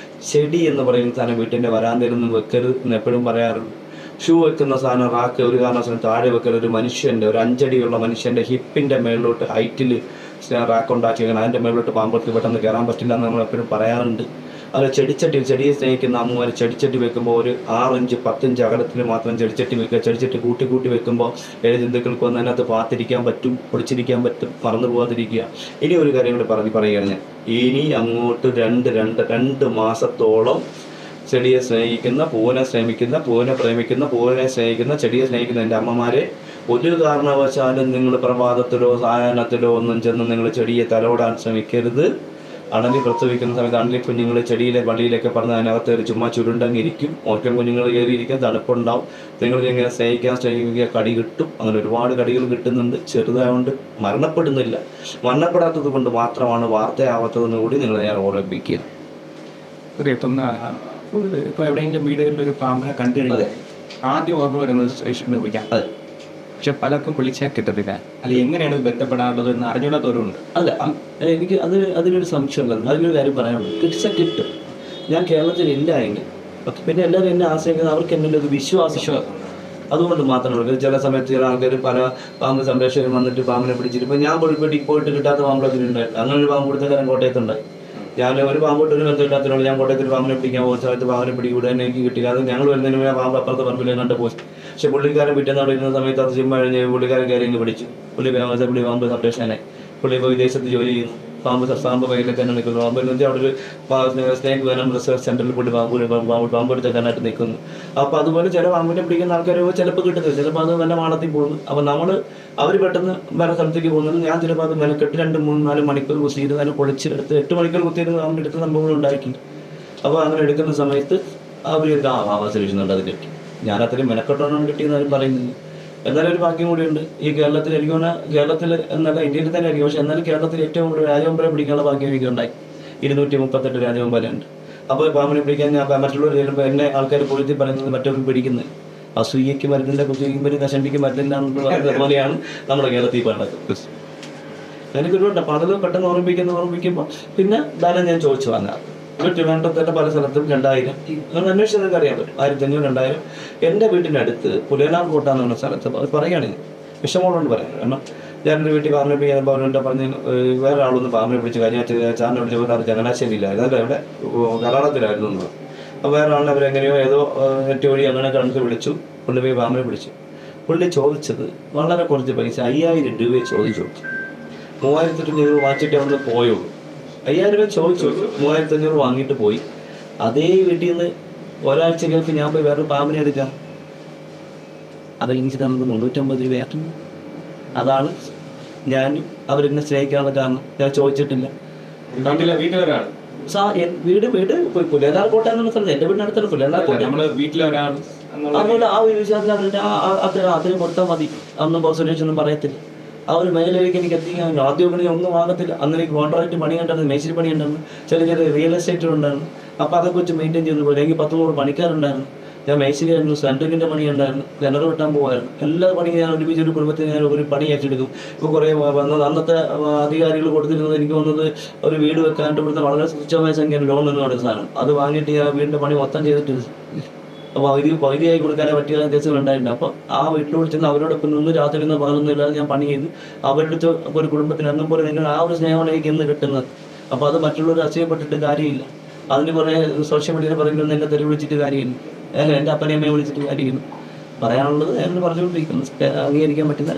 ചെടി എന്ന് പറയുന്ന സാധനം വീട്ടിൻ്റെ വരാന്തയിൽ നിന്നും വെക്കരുത് എന്ന് എപ്പോഴും പറയാറുണ്ട്. ഷൂ വെക്കുന്ന സാധനം റാക്ക് ഒരു കാരണവശാലും താഴെ വെക്കരുത്. ഒരു മനുഷ്യൻ്റെ, ഒരു 5 അടിയുള്ള മനുഷ്യൻ്റെ ഹിപ്പിൻ്റെ മേളിലോട്ട് ഹൈറ്റിൽ റാക്ക് ഉണ്ടാക്കിയാണ്. അതിൻ്റെ മേളിലോട്ട് പാമ്പർക്ക് പെട്ടെന്ന് കയറാൻ പറ്റില്ല എന്ന് നമ്മൾ എപ്പോഴും പറയാറുണ്ട്. അത് ചെടിയെ സ്നേഹിക്കുന്ന അമ്മമാർ ചെടിച്ചട്ടി വെക്കുമ്പോൾ ഒരു 6 ഇഞ്ച് 10 ഇഞ്ച് അകലത്തിൽ മാത്രം ചെടിച്ചട്ടി വെക്കുക. ചെടിച്ചട്ടി കൂട്ടി വെക്കുമ്പോൾ ഏത് ജന്തുക്കൾക്ക് വന്ന് അതിനകത്ത് പാത്തിരിക്കാൻ പറ്റും, പൊടിച്ചിരിക്കാൻ പറ്റും, മറന്നു പോകാതിരിക്കുക. ഇനി ഒരു കാര്യം കൂടി പറയുകയാണ് ഞാൻ. ഇനി അങ്ങോട്ട് 2 മാസത്തോളം ചെടിയെ സ്നേഹിക്കുന്ന, പൂവിനെ സ്നേഹിക്കുന്ന, ചെടിയെ സ്നേഹിക്കുന്ന എൻ്റെ അമ്മമാരെ, ഒരു കാരണവശാലും നിങ്ങൾ പ്രഭാതത്തിലോ സായാഹ്നത്തിലോ ഒന്നും ചെന്ന് നിങ്ങൾ ചെടിയെ തലോടാൻ ശ്രമിക്കരുത്. അണലി പ്രസവിക്കുന്ന സമയത്ത് അണലി കുഞ്ഞുങ്ങൾ ചെടിയിലെ വള്ളിയിലൊക്കെ പറഞ്ഞ് അതിനകത്ത് ഒരു ചുമ്മാ ചുരുണ്ടങ്ങിരിക്കും. ഓർക്കം കുഞ്ഞുങ്ങൾ കയറിയിരിക്കും, തണുപ്പുണ്ടാവും. നിങ്ങൾ ഇങ്ങനെ സ്നേഹിക്കുക, കടി കിട്ടും. അങ്ങനെ ഒരുപാട് കടികൾ കിട്ടുന്നുണ്ട്. ചെറുതായതുകൊണ്ട് മരണപ്പെടുന്നില്ല. മരണപ്പെടാത്തത് കൊണ്ട് മാത്രമാണ് വാർത്തയാവാത്തതെന്ന് കൂടി നിങ്ങളെ ഞാൻ ഓർമ്മിപ്പിക്കുക. ഇപ്പോൾ എവിടെയെങ്കിലും വീടുകളിൽ ഒരു പാമ്പിനെ കണ്ടു കഴിഞ്ഞാൽ ആദ്യം ഓർമ്മ വരുന്നത് സ്റ്റേഷനിൽ വിളിക്കാം. അതെ, പക്ഷെ പലർക്കും വിളിച്ചാൽ കിട്ടത്തില്ല. അല്ല, എങ്ങനെയാണ് ബന്ധപ്പെടാനുള്ളത് എന്ന് അറിഞ്ഞൂടാത്തവരുണ്ട്. അല്ല, എനിക്ക് അതിനൊരു സംശയമുള്ളത്, അതിനൊരു കാര്യം പറയാനുള്ളത്. കിട്ടിച്ചാൽ കിട്ടും. ഞാൻ കേരളത്തിലില്ല എങ്കിൽ പിന്നെ എല്ലാവരും എന്നെ ആശ്രയിക്കുന്നത് അവർക്ക് എന്നിൽ ഒരു വിശ്വാസം. അതുകൊണ്ട് മാത്രമല്ല, ചില സമയത്ത് ചില ആൾക്കാർ പല പാമ്പ് സംരക്ഷകരും വന്നിട്ട് പാമ്പിനെ പിടിച്ചിട്ട് ഇപ്പം ഞാൻ പോയിട്ട് കിട്ടാത്ത പാമ്പുകളൊക്കെ ഉണ്ടായിരുന്നു. അങ്ങനെ ഒരു പാമ്പ് കൊടുത്ത കാര്യം കോട്ടയത്തുണ്ടായി. ഞാൻ ഒരു പാമ്പോട്ട് ഒരു ബന്ധമില്ലാത്തതിനോട് ഞാൻ കോട്ടയത്തിൽ പാമ്പിനെ പിടിക്കാൻ പോകുന്ന സമയത്ത് പാമ്പിനെ പിടികൂടാൻ എനിക്ക് കിട്ടില്ല. അത് ഞങ്ങൾ വരുന്നതിന് മുന്നേ പാമ്പ് അപ്പുറത്തെ പറമ്പിൽ കണ്ട് പോയി. പക്ഷെ പുള്ളിക്കാരൻ പിറ്റേന്ന് അവിടെ ഇരുന്ന സമയത്ത് അത് ചുമ്മാ കഴിഞ്ഞ് പുള്ളിക്കാരൻ കയറി ഇങ്ങ് പിടിച്ചു. പുള്ളി പാമ്പ് സംരക്ഷകനായി. പുള്ളി ഇപ്പോൾ വിദേശത്ത് ജോലി ചെയ്യുന്നു. പാമ്പ് കയ്യിലൊക്കെ തന്നെ നിൽക്കുന്നു. പാമ്പ് അവിടെ ഒരു സ്നേക്ക് വേനം റിസർച്ച് സെൻ്ററിൽ കൂടി പാമ്പ് എടുത്തേക്കാനായിട്ട് നിൽക്കുന്നു. അപ്പോൾ അതുപോലെ ചില പാമ്പിനെ പിടിക്കുന്ന ആൾക്കാർ ചിലപ്പോൾ കിട്ടുന്നത്, ചിലപ്പോൾ അത് നല്ല മാളത്തിൽ പോകുന്നു. അപ്പോൾ അവർ പെട്ടെന്ന് വേറെ സ്ഥലത്തേക്ക് പോകുന്നത്. ഞാൻ ചിലപ്പോൾ അത് മെനക്കെട്ട് 2-3-4 മണിക്കൂർ കുത്തിയിട്ട് നല്ല പൊളിച്ചെടുത്ത് 8 മണിക്കൂർ കുത്തിയിട്ട് പാമ്പിൻ്റെ എടുത്ത് സംഭവങ്ങൾ ഉണ്ടായിട്ടുണ്ട്. അപ്പോൾ അങ്ങനെ എടുക്കുന്ന സമയത്ത് അവർ ആവാസരിക്കുന്നുണ്ട്. അത് കിട്ടി. ഞാൻ അത്രയും മെനക്കെട്ടോണം കിട്ടിയെന്നാലും പറയുന്നില്ല. എന്നാലും ഒരു ഭാഗ്യം കൂടിയുണ്ട്. ഈ കേരളത്തിൽ എനിക്ക് തോന്നുന്ന കേരളത്തിൽ എന്നല്ല ഇന്ത്യയിൽ തന്നെ ആയിരിക്കും. പക്ഷെ എന്നാലും കേരളത്തിൽ ഏറ്റവും കൂടുതൽ രാജവെമ്പലെ പിടിക്കാനുള്ള ഭാഗ്യം എനിക്ക് ഉണ്ടായി. 238 രാജവെമ്പലുണ്ട്. അപ്പോൾ പാമ്പിനെ പിടിക്കാൻ ഞാൻ മറ്റുള്ളവർ ചെല്ലുമ്പോൾ എന്നെ ആൾക്കാർ പൊഴുത്തി പറയുന്നത് മറ്റവർക്ക് പിടിക്കുന്നത് അസൂയയ്ക്ക് മരുന്നില്ല, കുസൂയിക്കുമ്പോൾ കഷണ്ടിക്ക് മരുന്നില്ല എന്ന് പറയുന്നത് പോലെയാണ് നമ്മുടെ കേരളത്തിൽ പറയുന്നത്. എനിക്കൊരുപാട് അപ്പോൾ അതിൽ പെട്ടെന്ന് ഓർമ്മിക്കുമ്പോൾ പിന്നെ ധനം ഞാൻ ചോദിച്ചു വാങ്ങാം. ട്രിവാൻഡ്രത്തിൻ്റെ പല സ്ഥലത്തും 2000 അന്വേഷിച്ചതൊക്കെ അറിയാൻ പറ്റും. 1500-2000. എൻ്റെ വീട്ടിൻ്റെ അടുത്ത് പുലയനാർകോട്ട എന്ന് പറഞ്ഞ സ്ഥലത്ത് അത് പറയുകയാണെങ്കിൽ വിഷമമുള്ളതുകൊണ്ട് പറയാം. കാരണം ഞാനൊരു വീട്ടിൽ പാമ്പിനെ പിടിക്കാൻ അവരുടെ പറഞ്ഞ് വേറെ ആളൊന്ന് പാമ്പിനെ പിടിച്ച് കഴിഞ്ഞാൽ ചാറിനെ വിളിച്ചപ്പോൾ അത് ചങ്ങനാശ്ശേരിയിലായിരുന്നു, അതല്ല ഇവിടെ കർണാടകത്തിലായിരുന്നു എന്ന് പറഞ്ഞു. അപ്പോൾ വേറെ ആളിനെ അവരെങ്ങനെയോ ഏതോ നെറ്റ് വഴി അങ്ങനെ കണക്ക് വിളിച്ചു, കൊണ്ടുപോയി പാമ്പിനെ പിടിച്ചു. പുള്ളി ചോദിച്ചത് വളരെ കുറച്ച് പൈസ, 5000 രൂപയെ ചോദിച്ചു. 3500 വാങ്ങിച്ചിട്ട് അവിടെ നിന്ന് പോയുള്ളൂ. 5000 രൂപ ചോദിച്ചു, 3500 വാങ്ങിയിട്ട് പോയി. അതേ വീട്ടിൽ നിന്ന് ഒരാഴ്ചകൾക്ക് ഞാൻ പോയി വേറെ പാമ്പിനെ എടുക്കാം. അത് എനിക്ക് തന്നത് 350 രൂപയായിരുന്നു. അതാണ് ഞാൻ അവരെന്നെ സ്നേഹിക്കാനുള്ള കാരണം. ഞാൻ ചോദിച്ചിട്ടില്ല. വീട്ടിലൊരാൾ വീട് പുലയനാർകോട്ട എന്നുള്ള സ്ഥലത്ത് എൻ്റെ വീടിനടുത്താണ് പുലയനാർകോട്ട. നമ്മള് വീട്ടിലൊരാൾ അതുപോലെ ആ ഒരു വിശ്വാസത്തിൽ അതിന് കൊടുത്താൽ മതി. അന്നും സുരേഷൊന്നും പറയത്തില്ല. ആ ഒരു മേഖലയിലേക്ക് എനിക്ക് എത്തിക്കാൻ ആദ്യം ഒന്നും ആകത്തില്ല. അന്ന് എനിക്ക് കോൺട്രാക്ട് പണി ഉണ്ടായിരുന്നു, മേശിരി പണി ഉണ്ടായിരുന്നു, ചെറിയ റിയൽ എസ്റ്റേറ്റ് ഉണ്ടായിരുന്നു. അപ്പോൾ അതൊക്കെ വെച്ച് മെയിൻറ്റെയിൻ ചെയ്തു പോലെ എനിക്ക് 10 പണിക്കാരുണ്ടായിരുന്നു. ഞാൻ മേശിരി ആയിരുന്നു, സെൻട്രിങ്ങിൻ്റെ പണി ഉണ്ടായിരുന്നു, കിണർ വെട്ടാൻ പോകുമായിരുന്നു. എല്ലാ പണിയും ഞാൻ ഒരുമിച്ച് ഒരു കുടുംബത്തിന് ഞാൻ ഒരു പണി ഏറ്റെടുക്കും. ഇപ്പോൾ കുറേ വന്നത് അന്നത്തെ അധികാരികൾ കൊടുത്തിരുന്നത് എനിക്ക് വന്നത് ഒരു വീട് വെക്കാനായിട്ട് ഇവിടുത്തെ വളരെ തുച്ഛമായ സംഖ്യയാണ് ലോൺ എന്ന് പറയുന്ന സാധനം. അത് വാങ്ങിയിട്ട് ഞാൻ വീടിൻ്റെ പണി മൊത്തം ചെയ്തിട്ട് അപ്പോൾ പകുതിയായി കൊടുക്കാനേ പറ്റിയ കേസുകൾ ഉണ്ടായിട്ടുണ്ട്. അപ്പോൾ ആ വീട്ടിലോട് ചെന്ന് അവരോടൊപ്പം നിന്ന് രാത്രി നിന്ന് പകലൊന്നുമില്ലാതെ ഞാൻ പണി ചെയ്ത് അവരുടെ അടുത്ത് ഒരു കുടുംബത്തിന് എന്നും പോലെ നിങ്ങൾ ആ ഒരു സ്നേഹമാണ് എനിക്ക് ഇന്ന് കിട്ടുന്നത്. അപ്പോൾ അത് മറ്റുള്ളവർ അസൂയപ്പെട്ടിട്ട് കാര്യമില്ല. അതിന് കുറേ സോഷ്യൽ മീഡിയയിൽ പറയുന്നത് എന്നെ തെരുവ് വിളിച്ചിട്ട് കാര്യമില്ല, എൻ്റെ അപ്പനെ അമ്മയെ വിളിച്ചിട്ട് കാര്യമില്ല. പറയാനുള്ളത് ഞാൻ പറഞ്ഞുകൊണ്ടിരിക്കുന്നു. അംഗീകരിക്കാൻ പറ്റുന്ന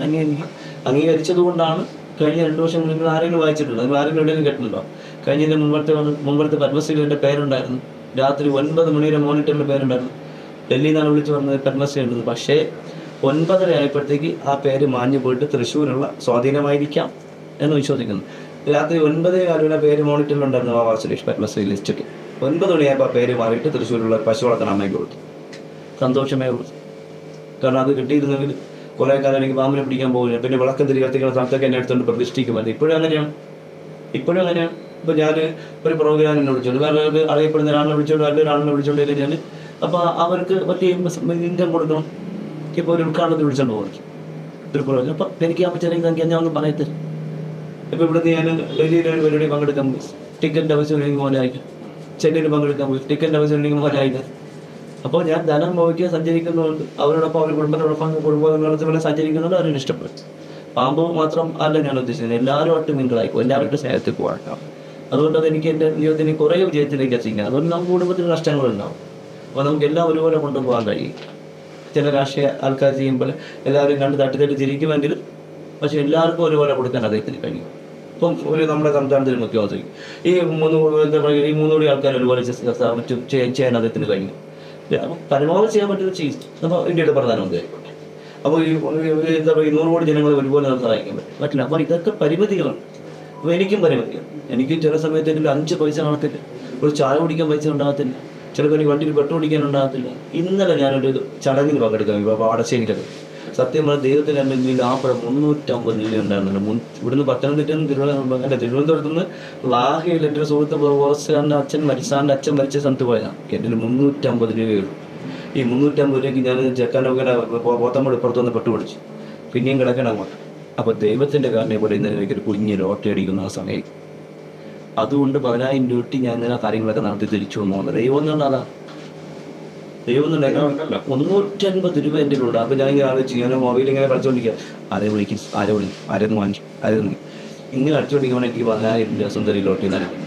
അംഗീകരിച്ചത് കൊണ്ടാണ് കഴിഞ്ഞ 2 വർഷം നിങ്ങൾ ആരെങ്കിലും വായിച്ചിട്ടുണ്ടോ? നിങ്ങൾ ആരെങ്കിലും എവിടെയെങ്കിലും കേട്ടിട്ടുണ്ടോ? കഴിഞ്ഞതിൻ്റെ മുമ്പത്തെ പത്മശ്രീ എൻ്റെ പേരുണ്ടായിരുന്നു. രാത്രി 9 മണിയുടെ മോണിറ്ററിൻ്റെ പേരുണ്ടായിരുന്നു. ഡൽഹിയിൽ നിന്നാണ് വിളിച്ച് പറഞ്ഞത് പത്മശ്രീ ഉള്ളത്. പക്ഷേ 9:30 ആയപ്പോഴത്തേക്ക് ആ പേര് മാഞ്ഞു പോയിട്ട് തൃശ്ശൂരുള്ള സ്വാധീനമായിരിക്കാം എന്ന് വിശ്വസിക്കുന്നു. രാത്രി 9:15 പേര് മോണിറ്ററിലുണ്ടായിരുന്നു വാവാ സുരേഷ് പത്മശ്രീ ലിസ്റ്റൊക്കെ. 9 മണിയായപ്പോൾ ആ പേര് മാറിയിട്ട് തൃശ്ശൂരുള്ള പശു വളർത്തണ അമ്മയ്ക്ക് കൊടുത്തു. സന്തോഷമേ ഉള്ളൂ. കാരണം അത് കിട്ടിയിരുന്നെങ്കിൽ കുറേ കാലം എനിക്ക് പാമ്പിനെ പിടിക്കാൻ പോകില്ല. പിന്നെ വിളക്കം തിരി കത്തിക്കുന്ന സ്ഥലത്തൊക്കെ എന്നെ എടുത്തുകൊണ്ട് പ്രതിഷ്ഠിക്കുമത്. ഇപ്പോഴും അങ്ങനെയാണ്. ഇപ്പോൾ ഞാൻ ഒരു പ്രോഗ്രാമിനെ വിളിച്ചോണ്ട് കാരണം അത് അറിയപ്പെടുന്ന ഒരാളിനെ വിളിച്ചോണ്ട് നല്ലൊരാളിനെ വിളിച്ചോണ്ട് കഴിഞ്ഞാൽ അപ്പോൾ അവർക്ക് പറ്റിയ ഇൻകം കൊടുക്കണം. ഇപ്പോൾ ഒരു ഉദ്ഘാടനത്തിൽ വിളിച്ചോണ്ട് പോകും ഒരു പ്രോഗ്രാം. അപ്പം എനിക്ക് ആ പറ്റിയ ഞാൻ ഒന്നും പറയത്തില്ല. ഇപ്പോൾ ഇവിടുന്ന് ഞാൻ ഡൽഹിയിൽ ഒരു പരിപാടി പങ്കെടുക്കാൻ പോയി, ടിക്കറ്റിൻ്റെ ആവശ്യം മോനായിട്ട്. ചെന്നൈയിൽ പങ്കെടുക്കാൻ പോയി, ടിക്കറ്റിൻ്റെ ആവശ്യം മോനായിട്ട്. അപ്പോൾ ഞാൻ ധനം നോക്കിയാൽ സഞ്ചരിക്കുന്നതുകൊണ്ട് അവരോടൊപ്പം അവർ കുടുംബത്തോടൊപ്പം സഞ്ചരിക്കുന്നതുകൊണ്ട് അവരെ ഇഷ്ടപ്പെട്ടു. പാമ്പ് മാത്രം അല്ല ഞാൻ ഉദ്ദേശിക്കുന്നത്, എല്ലാവരുമായിട്ട് മിങ്കിളായിക്കും, എല്ലാവരുടെ സ്നേഹത്തിൽ പോകാം. അതുകൊണ്ട് അത് എനിക്ക് എൻ്റെ ജീവിതത്തിന് കുറേ വിജയത്തിലേക്ക് എത്തിക്കാം. അതുകൊണ്ട് നമുക്ക് കുടുംബത്തിൽ നഷ്ടങ്ങളുണ്ടാവും. അപ്പോൾ നമുക്ക് എല്ലാം ഒരുപോലെ കൊണ്ടുപോകാൻ കഴിയും. ചില രാഷ്ട്രീയ ആൾക്കാർ ചെയ്യുമ്പോൾ എല്ലാവരും കണ്ട് തട്ടിത്തട്ടി ചിരിക്കുമെങ്കിലും പക്ഷേ എല്ലാവർക്കും ഒരുപോലെ കൊടുക്കാൻ അദ്ദേഹത്തിന് കഴിയും. ഇപ്പം ഒരു നമ്മുടെ സംസ്ഥാനത്തിന് മുഖ്യമന്ത്രി ഈ 3 കോടി ആൾക്കാർ ഒരുപോലെ ചെയ്യാൻ അദ്ദേഹത്തിന് കഴിയും. അപ്പോൾ പരമാവധി ചെയ്യാൻ പറ്റുന്നത് ചെയ്യും. അപ്പോൾ ഇന്ത്യയുടെ പ്രധാനമന്ത്രി ആയിക്കോട്ടെ. അപ്പോൾ ഈ എന്താ പറയുക 200 കോടി ജനങ്ങൾ ഒരുപോലെ നമുക്ക് സഹായിക്കാൻ പറ്റില്ല. അപ്പോൾ ഇതൊക്കെ പരിമിതികളാണ്. അപ്പോൾ എനിക്കും പരിമിതിയാണ്. എനിക്ക് ചില സമയത്ത് 5 പൈസ കാണത്തില്ല, ഒരു ചായ കുടിക്കാൻ പൈസ ഉണ്ടാകത്തില്ല, ചിലപ്പോൾ എനിക്ക് വണ്ടിയിൽ പെട്രോൾ കുടിക്കാൻ ഉണ്ടാകത്തില്ല. ഇന്നലെ ഞാനൊരു ചടങ്ങിന് പങ്കെടുക്കാൻ ഇപ്പോൾ പാടശ്ശേരിയിലൊക്കെ സത്യം പറഞ്ഞാൽ ദൈവത്തിന് എൻ്റെ കയ്യിൽ ആപ്പഴം 350 രൂപ ഉണ്ടായിരുന്നുണ്ട്. ഇവിടുന്ന് പത്തനംതിട്ടയിൽ നിന്ന് തിരുവനന്തപുരത്ത് നിന്ന് ലാഹയിൽ എൻ്റെ ഒരു സുഹൃത്ത് സാറിൻ്റെ അച്ഛൻ മരിച്ച സ്ഥലത്ത് പോയതാണ്. എൻ്റെ 350 രൂപയുള്ളൂ. ഈ 350 രൂപയ്ക്ക് ഞാൻ ചെക്കാനൊക്കെ പോത്തമ്മോട് ഇപ്പുറത്തുനിന്ന് പെട്ടുപിടിച്ചു. പിന്നെയും കിടക്കണം അങ്ങോട്ട്. അപ്പോൾ ദൈവത്തിൻ്റെ കാരണം പോലെ ഇന്നലെ എനിക്കൊരു കുഞ്ഞ് ലോട്ടറി അടിക്കുന്ന ആ സമയം. അതുകൊണ്ട് 10,000 രൂപ ഞാൻ ഇങ്ങനെ കാര്യങ്ങളൊക്കെ നടത്തി തിരിച്ചു വന്നു. ദൈവം എന്നുള്ളതാ, ദൈവം എന്നുണ്ടെങ്കിൽ 350 രൂപ എൻ്റെ ഉണ്ട്. അപ്പോൾ ഞാൻ ഇങ്ങനെ ആലോചിച്ച് ഞാൻ മൊബൈൽ ഇങ്ങനെ കളിച്ചുകൊണ്ടിരിക്കുക, ആരെന്ന് വാങ്ങിക്കും ഇങ്ങനെ അടിച്ചുകൊണ്ടിരിക്കുമ്പോൾ എനിക്ക് 10,000 രൂപ സുന്ദരി ലോട്ടറി നൽകി.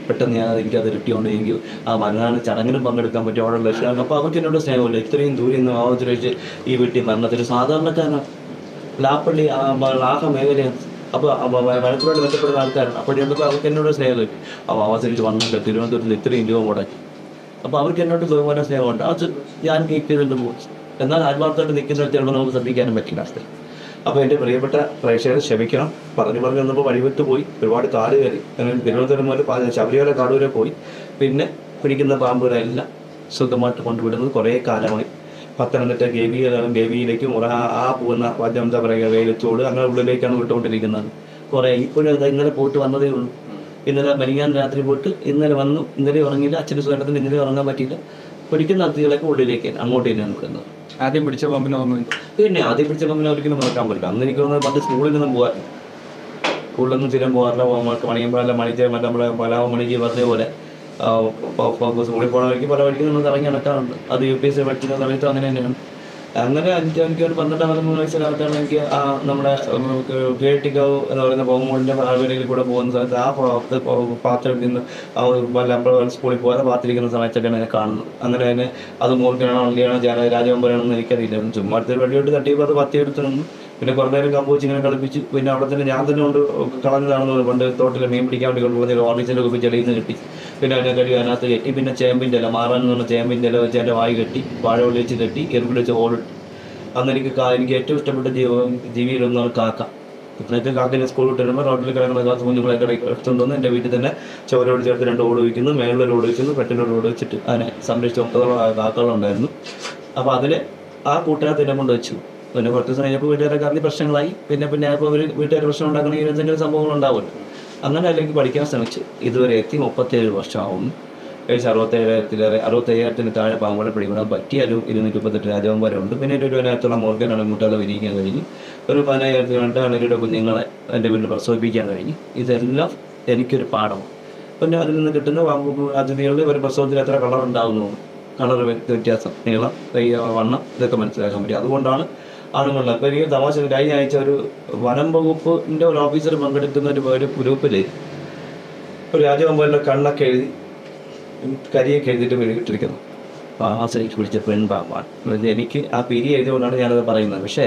പെട്ടെന്ന് എനിക്കത് കിട്ടിയോണ്ട് എനിക്ക് ആ മരണ ചടങ്ങിനും പങ്കെടുക്കാൻ പറ്റും. അവിടെ ലക്ഷ്യമാണ്. അപ്പോൾ അവർക്ക് എന്നോട് സ്നേഹമില്ല. ഇത്രയും ദൂരം നിന്ന് ആവത്തിലേക്ക് ഈ വീട്ടിൽ മരണത്തിന് സാധാരണക്കാരനാണ്. ലാപ്പള്ളി ലാഹ മേഖലയാണ്. അപ്പോൾ വനത്തിലോട്ട് മെച്ചപ്പെടുന്ന ആൾക്കാരാണ്. അപ്പോൾ ചെന്നപ്പോൾ അവർക്ക് എന്നോട് സ്നേഹമില്ല. അപ്പോൾ അവസരിച്ച് വന്നിട്ട് തിരുവനന്തപുരത്തിൽ ഇത്രയും രൂപ മുടക്കി. അപ്പോൾ അവർക്ക് എന്നോട് ബഹുമാന സ്നേഹമുണ്ട്. അത് ഞാൻ കേൾക്കുന്നുണ്ട് പോകും. എന്നാൽ ആത്മാർത്ഥമായിട്ട് നിൽക്കുന്നിടത്തോളം നമുക്ക് ശ്രദ്ധിക്കാനും പറ്റില്ല. അപ്പോൾ എൻ്റെ പ്രിയപ്പെട്ട പ്രേക്ഷകർ ക്ഷമിക്കണം. പറഞ്ഞു വന്നപ്പോൾ വഴിവിട്ട് പോയി. ഒരുപാട് കാട് കയറി. അങ്ങനെ തിരുവനന്തപുരം മുതൽ ശബരിമല കാട് വരെ പോയി. പിന്നെ പിടിക്കുന്ന പാമ്പുകളെല്ലാം സുഖമായിട്ട് കൊണ്ടുവിടുന്നത് കുറേ കാലമായി. പത്തനംതിട്ട ഗവിയിലേക്കും ആ പോകുന്ന എന്താ പറയുക വേലത്തോട് അങ്ങനെ ഉള്ളിലേക്കാണ് വിട്ടുകൊണ്ടിരിക്കുന്നത്. കുറേ ഇപ്പോഴും അത് ഇന്നലെ പോയിട്ട് വന്നതേ ഉള്ളൂ. ഇന്നലെ മരിക്കാൻ രാത്രി പോയിട്ട് ഇന്നലെ വന്നു. ഇന്നലെ ഉറങ്ങിയില്ല. അച്ഛൻ്റെ സുഖത്തിന് ഇന്നലെ ഉറങ്ങാൻ പറ്റിയില്ല. പിടിക്കുന്ന അതിഥികളൊക്കെ ഉള്ളിലേക്ക് അങ്ങോട്ട് തന്നെയാണ് വിടുന്നത്. ആദ്യം പിടിച്ച പാമ്പിനെ ഓർമ്മ പിന്നെ ആദ്യം പിടിച്ച പാമ്പിനെ ഒരിക്കലും മറക്കാൻ പറ്റില്ല. അന്ന് എനിക്ക് തോന്നുന്നത് പണ്ട് സ്കൂളിൽ നിന്നും പോകാറില്ല. സ്കൂളിലൊന്നും സ്ഥിരം പോകാറില്ല. മണിയമ്പഴല്ല നമ്മളെ മണിജി പറഞ്ഞ പോലെ സ്കൂളിൽ പോകണ വഴിക്ക് പല വഴിക്ക് നമ്മൾ ഇറങ്ങി നടക്കാറുണ്ട്. അത് UPSC പഠിക്കുന്ന സമയത്ത് അങ്ങനെ തന്നെയാണ്. അങ്ങനെ എനിക്ക് ഒരു 12-13 വയസ്സിനകത്താണ് എനിക്ക് നമ്മുടെ കേട്ടിക്കാവ് എന്ന് പറയുന്ന പോകുമ്പോഴിൻ്റെ ആളുകളിൽ കൂടെ പോകുന്ന സമയത്ത് ആ പാത്രത്തിൽ നിന്ന് സ്കൂളിൽ പോകാതെ പാത്തിരിക്കുന്ന സമയത്തൊക്കെയാണ് എന്നെ കാണുന്നത്. അങ്ങനെ തന്നെ അത് മോർക്കാണോ വണ്ടിയാണോ രാജവമ്പരാണെന്ന് എനിക്കറിയില്ല. ചുമ്മാ അടുത്തൊരു വഴിയോട്ട് തട്ടിയപ്പോൾ അത് പത്തിയെടുത്ത് നിന്നു. പിന്നെ കുറേ നേരം കമ്പോച്ച് ഇങ്ങനെ കളിപ്പിച്ച് പിന്നെ അവിടെ തന്നെ ഞാൻ തന്നെ കൊണ്ട് കളഞ്ഞതാണെന്ന് പണ്ട് തോട്ടിൽ മീൻ പിടിക്കാൻ വേണ്ടി കൊണ്ടുപോകുന്ന ഓർഡിച്ചൻ്റെ കുപ്പി ചെളിയിൽ നിന്ന് കിട്ടി. പിന്നെ അതിനെ കടി അതിനകത്ത് കെട്ടി. പിന്നെ ചേമ്പിൻ്റെ ഇല മാറാനെന്ന് പറഞ്ഞ ചേമ്പിൻ്റെ ഇല വെച്ച് എൻ്റെ വായി കെട്ടി വാഴവള്ളി വെച്ച് കെട്ടി എറുമ്പിൽ വെച്ച് ഓടിട്ട്. അന്ന് എനിക്ക് ഏറ്റവും ഇഷ്ടപ്പെട്ട ജീവിയിലൊന്നാണ് കാക്ക. ഇപ്പോഴത്തെ കാക്കിനെ സ്കൂൾ വിട്ട് വരുമ്പോൾ റോഡിൽ കിടക്കുന്ന കാത്ത് കുഞ്ഞുങ്ങളൊക്കെ എടുത്തുകൊണ്ടുവന്ന് എൻ്റെ വീട്ടിൽ തന്നെ ചോരോട് ചേർത്ത് 2 ഓട് വയ്ക്കുന്നു, മേളിലൊരു ഓട് വയ്ക്കുന്നു, പെട്ടിലൊരു ഓട് വെച്ചിട്ട് അതിനെ സംരക്ഷിച്ച് 9 കാക്കകളുണ്ടായിരുന്നു. അപ്പോൾ അതിൽ ആ കൂട്ടുകാരത്തെ എന്നെ കൊണ്ട് വെച്ചു. പിന്നെ കുറച്ച് ദിവസം കഴിഞ്ഞപ്പോൾ വീട്ടുകാരൊക്കെ അറിഞ്ഞ് പ്രശ്നങ്ങളായി. പിന്നെ അപ്പോൾ അവർ വീട്ടുകാർ പ്രശ്നം ഉണ്ടാക്കണമെങ്കിൽ എന്തെങ്കിലും സംഭവങ്ങൾ ഉണ്ടാവുമല്ലോ. അങ്ങനെ അല്ലെങ്കിൽ പഠിക്കാൻ ശ്രമിച്ച് ഇതുവരെ എത്തി 37 വർഷമാവുന്നു. 65,000 താഴെ പാമ്പുകളെ പിടിക്കണം. പറ്റിയാലും 238 രാജവന്മാരുണ്ട്. പിന്നെ ഒരു 20,000 മോർഗനാണ് മുട്ടാളെ വിരിയിക്കാൻ കഴിഞ്ഞു. ഒരു 10,000 കുഞ്ഞുങ്ങളെ എൻ്റെ വീട്ടിൽ പ്രസവിപ്പിക്കാൻ കഴിഞ്ഞു. ഇതെല്ലാം എനിക്കൊരു പാഠമാണ്. പിന്നെ അതിൽ നിന്ന് കിട്ടുന്ന അതിഥികളുടെ ഒരു പ്രസവത്തിൽ എത്ര കളർ ഉണ്ടാകുന്നു, കളർ വ്യത്യാസം, നീളം, വണ്ണം, ഇതൊക്കെ മനസ്സിലാക്കാൻ പറ്റും. അതുകൊണ്ടാണ് ആണുങ്ങളിൽ. അപ്പോൾ എനിക്ക് തമാശ കഴിഞ്ഞ ആഴ്ച ഒരു വനം വകുപ്പിൻ്റെ ഒരു ഓഫീസർ പങ്കെടുക്കുന്ന ഒരു ഗ്രൂപ്പിൽ ഒരു രാജവമ്പലിൻ്റെ കണ്ണൊക്കെ എഴുതി കരിയൊക്കെ എഴുതിയിട്ട് വെളിയിട്ടിരിക്കുന്നു. ആശ്രയിച്ച് പിടിച്ച പെൺപാമ്പാണ്. എനിക്ക് ആ പിരി എഴുതിയോണ്ടാണ് ഞാനത് പറയുന്നത്. പക്ഷേ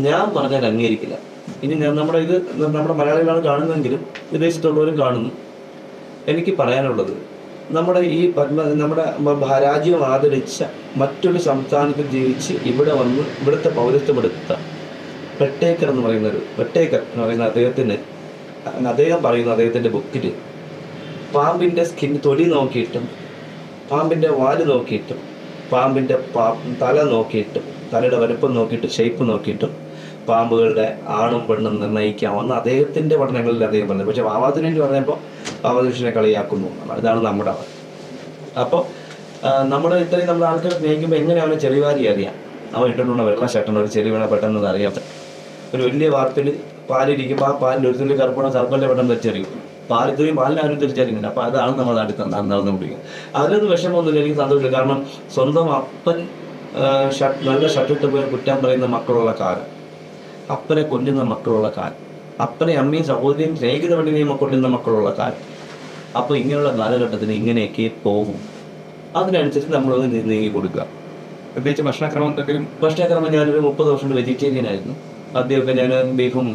ഞാൻ പറഞ്ഞാൽ അംഗീകരിക്കില്ല. ഇനി നമ്മുടെ മലയാളികളാണ് കാണുന്നതെങ്കിലും വിദേശത്തുള്ളവരും കാണുന്നു. എനിക്ക് പറയാനുള്ളത് നമ്മുടെ ഈ നമ്മുടെ രാജ്യം ആദരിച്ച മറ്റൊരു സംസ്ഥാനത്തിൽ ജീവിച്ച് ഇവിടെ വന്ന് ഇവിടുത്തെ പൗരത്വം എടുത്ത വെട്ടേക്കർ എന്ന് പറയുന്ന അദ്ദേഹം പറയുന്ന അദ്ദേഹത്തിൻ്റെ ബുക്കിൽ പാമ്പിൻ്റെ തൊലി നോക്കിയിട്ടും പാമ്പിൻ്റെ വാല് നോക്കിയിട്ടും പാമ്പിൻ്റെ തല നോക്കിയിട്ടും തലയുടെ വലുപ്പം നോക്കിയിട്ട് ഷേപ്പ് നോക്കിയിട്ടും പാമ്പുകളുടെ ആണും പെണ്ണും നിർണ്ണയിക്കാമെന്ന് അദ്ദേഹത്തിൻ്റെ പഠനങ്ങളിൽ അദ്ദേഹം പറഞ്ഞത്. പക്ഷേ വാവാദിനു വേണ്ടി പറഞ്ഞപ്പോൾ വാവാദിനെ കളിയാക്കുന്നു എന്നുള്ളത്. ഇതാണ് നമ്മുടെ അവസ്ഥ. അപ്പോൾ ഇത്രയും നമ്മൾ ആൾക്കാർ സ്നേഹിക്കുമ്പോൾ എങ്ങനെ അവനെ ചെളിവാരി അറിയാം? അവൻ ഇട്ടിട്ടുള്ള വെള്ള ഷർട്ടിന് ഒരു ചെളി വീണ പെട്ടെന്ന് അറിയാൻ പറ്റും. ഒരു വലിയ വാർപ്പിൽ പാലിരിക്കുമ്പോൾ ആ പാലിൽ ഒരു തുള്ളി കറുപ്പല്ലേ പെട്ടെന്ന് തിരിച്ചറിയും. പാലിത്രയും പാലിനെ ആരും തിരിച്ചറിയുന്നില്ല. അപ്പോൾ അതാണ് നമ്മൾ അടുത്ത് നടന്നുകൊണ്ടിരിക്കുന്നത്. അതിലൊന്നും വിഷമമൊന്നുമില്ല, എനിക്ക് സന്തോഷമില്ല. കാരണം സ്വന്തം അപ്പൻ നല്ല ഷർട്ടിട്ട് പോയി കുറ്റം പറയുന്ന മക്കളുള്ള കാലം, അപ്പനെ കൊല്ലുന്ന മക്കളുള്ള കാലം, അപ്പനെ അമ്മയും സഹോദരിയും സ്നേഹിക്കുന്ന വേണ്ടിയും കൊല്ലുന്ന മക്കളുള്ള കാലം. അപ്പോൾ ഇങ്ങനെയുള്ള കാലഘട്ടത്തിന് ഇങ്ങനെയൊക്കെ പോകും. അതിനനുസരിച്ച് നമ്മളത് നീങ്ങി കൊടുക്കുക. പ്രത്യേകിച്ച് ഭക്ഷണക്രമം ഞാനൊരു 30 വർഷം വെജിറ്റേറിയൻ ആയിരുന്നു. ആദ്യമൊക്കെ ഞാൻ ബീഫും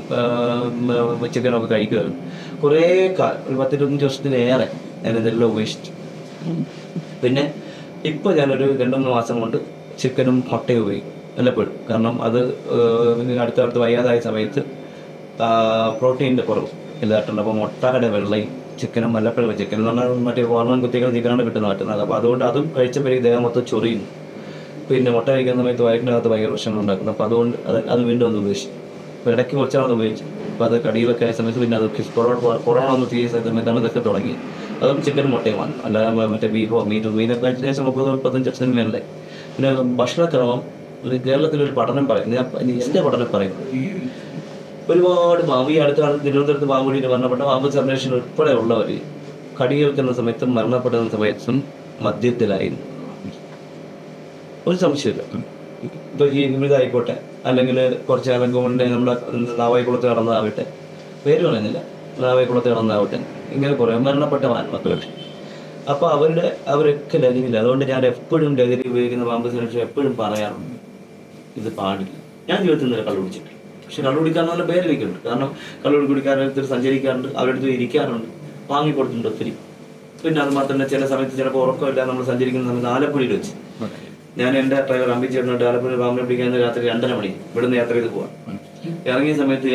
ചിക്കനും ഒക്കെ കഴിക്കുമായിരുന്നു. കുറേ കാലം, ഒരു 10-15 വർഷത്തിലേറെ ഞാനിതെല്ലാം ഉപേക്ഷിച്ചു. പിന്നെ ഇപ്പോൾ ഞാനൊരു 2-3 മാസം കൊണ്ട് ചിക്കനും മുട്ടയും ഉപയോഗിക്കും വല്ലപ്പോഴും. കാരണം അത് അടുത്തടുത്ത് വയ്യാതായ സമയത്ത് പ്രോട്ടീൻ്റെ കുറവ് ഇതായിട്ടുണ്ട്. അപ്പോൾ മുട്ടയുടെ വെള്ളയും ചിക്കനും വല്ലപ്പോഴും, ചിക്കൻ എന്ന് പറഞ്ഞാൽ മറ്റേ ഹോർമോൺ കുത്തികൾ ചിക്കനാണ് കിട്ടുന്ന മാറ്റുന്നത്. അപ്പോൾ അതുകൊണ്ട് അതും കഴിച്ചപ്പോഴേക്ക് ദേഹം മൊത്തം ചൊറിയുന്നു. പിന്നെ മുട്ട കഴിക്കുന്ന സമയത്ത് വയറ്റിനകത്ത് ഭയങ്കര പ്രശ്നങ്ങൾ ഉണ്ടാക്കുന്നു. അപ്പോൾ അതുകൊണ്ട് അത് വീണ്ടും ഒന്ന് ഉപയോഗിച്ചു. അപ്പോൾ ഇടയ്ക്ക് കുറച്ചാണ് ഉപയോഗിച്ചു. അപ്പോൾ അത് കടിയിലൊക്കെ ആയ സമയത്ത് പിന്നെ അത് കൊറോണ ഒന്ന് തീയ സമയത്താണ് ഇതൊക്കെ തുടങ്ങി. അതും ചിക്കനും മുട്ടയുമാണ്, അല്ലാതെ മറ്റേ മീനൊക്കെ ഏകദേശം 30-35 വർഷത്തിന് മേലെ. പിന്നെ ഭക്ഷണക്രമം കേരളത്തിലൊരു പഠനം പറയും, എൻ്റെ പഠനം പറയും, ഒരുപാട് പാമ്പ് ഈ അടുത്ത കാലത്ത് തിരുവനന്തപുരത്ത് പാമ്പ് കടിയിട്ട് മരണപ്പെട്ട പാമ്പ് സംരക്ഷണം ഉൾപ്പെടെ ഉള്ളവർ കടി കേൾക്കുന്ന സമയത്തും മരണപ്പെടുന്ന സമയത്തും മദ്യത്തിലായിരുന്നു. ഒരു സംശയമില്ല. ഇപ്പോൾ ഈ ഇതായിക്കോട്ടെ, അല്ലെങ്കിൽ കുറച്ച് കാലം കൊണ്ട് നമ്മുടെ നാവായിക്കുളത്ത് നടന്നതാവട്ടെ, പേര് പറയുന്നില്ല, നാവായിക്കുളത്ത് നടന്നതാവട്ടെ, ഇങ്ങനെ കുറേ മരണപ്പെട്ട മക്കൾ. അപ്പോൾ അവരൊക്കെ ലഹരിയില്ല. അതുകൊണ്ട് ഞാൻ എപ്പോഴും ലഹരി ഉപയോഗിക്കുന്ന പാമ്പ് സംരക്ഷണം എപ്പോഴും പറയാറുണ്ട്, ഇത് പാടില്ല. ഞാൻ ജീവിതത്തിൽ നിന്ന് കള്ളു കുടിച്ചിട്ടില്ല. പക്ഷെ കള്ളു കുടിക്കാൻ നല്ല പേരിലേക്കുണ്ട്. കാരണം കള്ളു കുടിക്കാരടുത്ത് സഞ്ചരിക്കാറുണ്ട്, അവരുടെ അടുത്ത് ഇരിക്കാറുണ്ട്, വാങ്ങിക്കൊടുത്തിട്ടുണ്ട് ഒത്തിരി. പിന്നെ അത് മാത്രമല്ല, ചില സമയത്ത് ചിലപ്പോൾ ഉറക്കമില്ല, നമ്മൾ സഞ്ചരിക്കുന്ന സമയത്ത് ആലപ്പുഴയിൽ വെച്ച് ഞാൻ എൻ്റെ ഡ്രൈവർ അമ്പിച്ചേട്ടനായിട്ട് ആലപ്പുഴ പാമ്പിനെ പിടിക്കാൻ രാത്രി 2:30 മണി ഇവിടുന്ന് യാത്ര ചെയ്ത് പോവാം.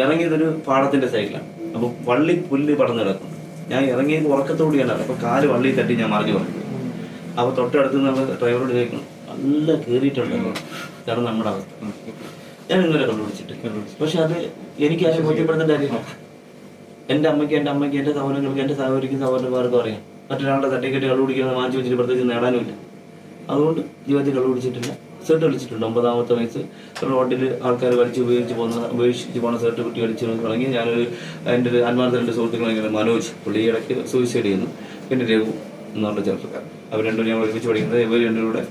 ഇറങ്ങിയതൊരു പാടത്തിൻ്റെ സൈഡിലാണ്. അപ്പോൾ പുല്ല് പടർന്ന് കിടക്കുന്നു. ഞാൻ ഇറങ്ങിയത് ഉറക്കത്തോടെയാണ്. അപ്പോൾ കാല് വള്ളി തട്ടി ഞാൻ മറിഞ്ഞു പറഞ്ഞു. അപ്പോൾ തൊട്ടടുത്ത് നമ്മൾ ഡ്രൈവറോട് ചോദിക്കണം, നല്ല കയറിയിട്ടുണ്ടല്ലോ, ഇതാണ് നമ്മുടെ അവസ്ഥ. ഞാൻ ഇന്നലെ കണ്ടുപിടിച്ചിട്ട്, പക്ഷെ അത് എനിക്ക് ആരും ബോധ്യപ്പെടുത്തേണ്ട കാര്യമില്ല. എൻ്റെ അമ്മയ്ക്ക് എൻ്റെ സഹോദരങ്ങൾക്ക്, എൻ്റെ സഹോദരന്മാർക്കും അറിയാം. മറ്റൊരാളുടെ തട്ടിക്കെട്ടി കണ്ടുപിടിക്കുന്നത് വാങ്ങിച്ചു വെച്ചിട്ട് പ്രത്യേകിച്ച് നേടാനുമില്ല. അതുകൊണ്ട് ജീവിതത്തിൽ കണ്ടുപിടിച്ചിട്ടില്ല. സെർട്ട് കളിച്ചിട്ടുണ്ട്. 9ാമത്തെ വയസ്സ് റോഡിൽ ആൾക്കാർ ഉപയോഗിച്ച് പോകുന്ന സെർട്ട് കുട്ടി കളിച്ച് തുടങ്ങി. എൻ്റെ ആത്മാർത്ഥ 2 സുഹൃത്തുക്കളെങ്കിലും, മനോജ്, പുള്ളി ഇടയ്ക്ക് സൂയിസൈഡ് ചെയ്യുന്നു, പിന്നെ രഘു എന്നുള്ള ചെറുപ്പക്കാർ. അവർ രണ്ടും ഞങ്ങൾ ഒരുമിച്ച് പഠിക്കുന്നത്. ഇവർ രണ്ടുകൂടെ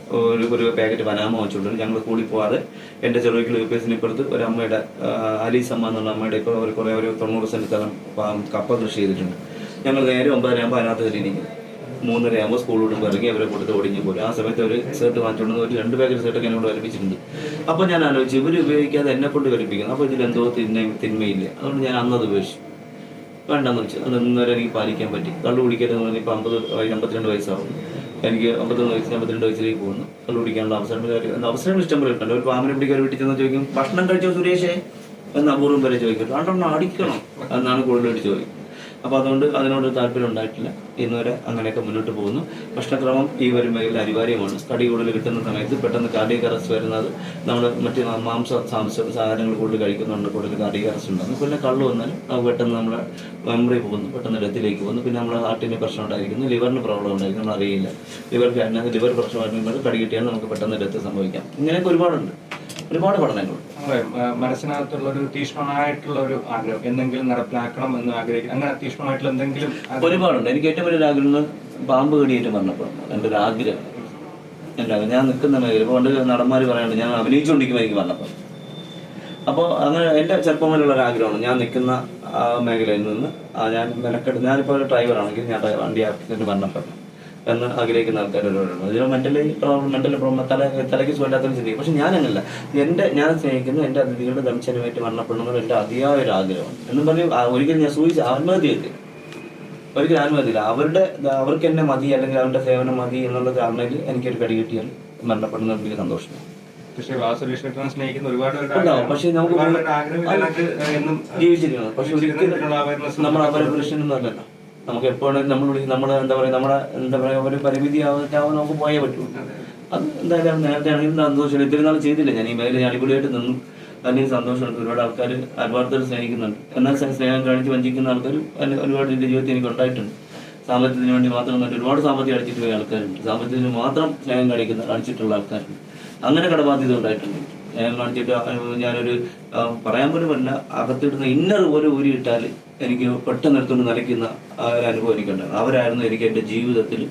ഒരു പാക്കറ്റ് പനാമ വെച്ചുകൊണ്ട് ഞങ്ങൾ കൂടി പോകാതെ എൻ്റെ ചെറുക്കിൽ UPSന് ഇപ്പുറത്ത് ഒരു അമ്മയുടെ അലീസമ്മ എന്നുള്ള അമ്മയുടെ ഇപ്പോൾ അവർ കുറേ ഒരു 90 സെൻറ്റ് സ്ഥലം കപ്പ കൃഷി ചെയ്തിട്ടുണ്ട്. ഞങ്ങൾ നേരെ 9:30 ആകുമ്പോൾ അതിനകത്ത് കയറിയിരിക്കും. 3:30 ആകുമ്പോൾ സ്കൂൾ വിടുമ്പോൾ ഇറങ്ങി അവരെ കൊടുത്ത് ഓടിഞ്ഞ് പോലും. ആ സമയത്ത് ഒരു സെർട്ട് വാങ്ങിച്ചുകൊണ്ട് ഒരു 2 പാക്കറ്റ് സെർട്ടൊക്കെ എന്നോട് വലിപ്പിച്ചിട്ടുണ്ട്. അപ്പോൾ ഞാൻ ആലോചിച്ചു, ഇവർ ഉപയോഗിക്കാതെ എന്നെ കൊണ്ട് വലിപ്പിക്കുന്നു, അപ്പോൾ ഇതിലെന്തോ തിന്മയില്ല. അതുകൊണ്ട് ഞാൻ അന്നത് ഉപേക്ഷിച്ചു, വേണ്ടെന്ന് വെച്ചു. അത് ഇന്നുവരെ എനിക്ക് പാലിക്കാൻ പറ്റി. കള്ളു കുടിക്കരുതെന്ന് പറഞ്ഞാൽ ഇപ്പോൾ 52 വയസ്സാവുന്നു. എനിക്ക് 52 വയസ്സിലേക്ക് പോകുന്നു. കള്ളു കുടിക്കാനുള്ള അവസരങ്ങൾ ഇഷ്ടംപോലെ കിട്ടുന്നുണ്ട്. ഒരു പാമ്പിനെ പിടിക്കാൻ വീട്ടിൽ ചെന്ന് ചോദിക്കും, ഭക്ഷണം കഴിച്ചോ സുരേഷേ എന്ന് അപൂർവം വരെ ചോദിക്കും. 2 അടിക്കണം എന്നാണ് കൂടുതലായിട്ട് ചോദിക്കും. അപ്പോൾ അതുകൊണ്ട് അതിനോട് താല്പര്യം ഉണ്ടായിട്ടില്ല. ഇന്നുവരെ അങ്ങനെയൊക്കെ മുന്നോട്ട് പോകുന്നു. ഭക്ഷണക്രമം ഈ ഒരു മേഖല അനിവാര്യമാണ്. കടി കൂടുതൽ കിട്ടുന്ന സമയത്ത് പെട്ടെന്ന് കാർഡിയക് അറസ്റ്റ് വരുന്നത് നമ്മൾ മറ്റ് സാധനങ്ങൾ കൂടുതൽ കഴിക്കുന്നുണ്ട്, കൂടുതൽ കാർഡിയക് അറസ്റ്റ് ഉണ്ടാകുന്നു. പിന്നെ കള്ളു വന്നാൽ പെട്ടെന്ന് നമ്മുടെ മെമ്മറി പോകുന്നു, പെട്ടെന്ന് ഡെത്തിലേക്ക് പോകുന്നു. പിന്നെ നമ്മുടെ ഹാർട്ടിന് പ്രശ്നം ഉണ്ടായിരിക്കുന്നു, ലിവറിന് പ്രോബ്ലം ഉണ്ടായിരിക്കും, നമ്മൾ അറിയില്ല. ലിവർ പ്രശ്നമായിട്ട് കടി കിട്ടിയാൽ നമുക്ക് പെട്ടെന്ന് ഡെത്ത് സംഭവിക്കാം. ഇങ്ങനെയൊക്കെ ഒരുപാട് പഠനങ്ങൾ. മനസ്സിനകത്തുള്ള ഒരു തീക്ഷ്ണമായിട്ടുള്ള ഒരു ആഗ്രഹം എന്തെങ്കിലും നടപ്പിലാക്കണം എന്ന് ആഗ്രഹിക്കും. അങ്ങനെ തീക്ഷ്ണമായിട്ടുള്ള എന്തെങ്കിലും ഒരുപാടുണ്ട്. എനിക്ക് ഏറ്റവും വലിയൊരു ആഗ്രഹം പാമ്പ് കടിയേറ്റ് മരണപ്പെടണം. എൻ്റെ ഒരു ആഗ്രഹം. ഞാൻ നിൽക്കുന്ന മേഖല ഇപ്പോൾ കൊണ്ട് നടന്മാർ പറയാനുണ്ട്, ഞാൻ അഭിനയിച്ചുകൊണ്ടിരിക്കുമ്പോൾ എനിക്ക് മരണപ്പെടും. അപ്പോൾ അങ്ങനെ എൻ്റെ ചെറുപ്പം മുതലുള്ള ഒരു ആഗ്രഹമാണ്. ഞാൻ നിൽക്കുന്ന ആ മേഖലയിൽ നിന്ന് ഞാനിപ്പോൾ ഒരു ഡ്രൈവറാണെങ്കിൽ ഞാൻ വണ്ടി ആക്സിഡൻറ്റ് മരണപ്പെടണം എന്ന് ആഗ്രഹിക്കുന്ന ആൾക്കാരോടാണ്. ഇതിന് തലയ്ക്ക് സുഖമില്ലാത്തൊരു സ്ഥിതി. പക്ഷെ ഞാനങ്ങനല്ല. ഞാൻ സ്നേഹിക്കുന്ന എൻ്റെ അതിഥികളുടെ ദംശനമായിട്ട് മരണപ്പെടുന്നത് എൻ്റെ അതിയായ ഒരു ആഗ്രഹമാണ്. എന്നും പറഞ്ഞ് ഒരിക്കലും ഞാൻ ആത്മഹത്യ ചെയ്തില്ല. ഒരിക്കലും ആത്മഹത്യയില്ല. അവർക്ക് എന്നെ മതി അല്ലെങ്കിൽ അവരുടെ സേവനം മതി എന്നുള്ള ധാരണയിൽ എനിക്കൊരു കടി കിട്ടിയാൽ മരണപ്പെടുന്ന വലിയ സന്തോഷം. പക്ഷേ വാസുരേഷനെ സ്നേഹിക്കുന്ന ഒരുപാട് ഉണ്ടാവും. പക്ഷെ നമുക്ക് ജീവിച്ചിരിക്കണം. പക്ഷെ ഒരിക്കലും നമ്മൾ അവരെ പുരുഷനൊന്നുമല്ല. നമുക്ക് എപ്പോഴും നമ്മുടെ എന്താ പറയുക ഒരു പരിമിതി ആവാൻ നമുക്ക് പോയേ പറ്റുള്ളൂ. അത് എന്തായാലും നേരത്തെ ആണെങ്കിൽ സന്തോഷമില്ല. ഇത്തിരി നാൾ ചെയ്തില്ല ഞാൻ ഈ മേഖല അടിപൊളിയായിട്ട് നിന്നു. അതിന് സന്തോഷമുണ്ട്. ഒരുപാട് ആൾക്കാർ ആത്മാർത്ഥത സ്നേഹിക്കുന്നുണ്ട്. എന്നാൽ സ്നേഹം കാണിച്ച് വഞ്ചിക്കുന്ന ആൾക്കാർ ഒരുപാട് എൻ്റെ ജീവിതത്തിൽ എനിക്ക് ഉണ്ടായിട്ടുണ്ട്. സാമ്പത്തികത്തിന് വേണ്ടി മാത്രം ഒരുപാട് സാമ്പത്തികം അടിച്ചിട്ട് പോയ ആൾക്കാരുണ്ട്. സാമ്പത്തികത്തിന് മാത്രം സ്നേഹം കാണിച്ചിട്ടുള്ള ആൾക്കാരുണ്ട്. അങ്ങനെ കടബാധ്യത ഉണ്ടായിട്ടുണ്ട്. സ്നേഹം കാണിച്ചിട്ട് ഞാനൊരു പറയാൻ പോലും പറ്റില്ല, അകത്തിടുന്ന ഇന്നർ പോലെ ഊരിയിട്ടാൽ എനിക്ക് പെട്ടെന്ന് എടുത്തുകൊണ്ട് നിലയ്ക്കുന്ന ആ ഒരു അനുഭവം എനിക്കുണ്ടായിരുന്നു. അവരായിരുന്നു എനിക്ക് എൻ്റെ ജീവിതത്തിൽ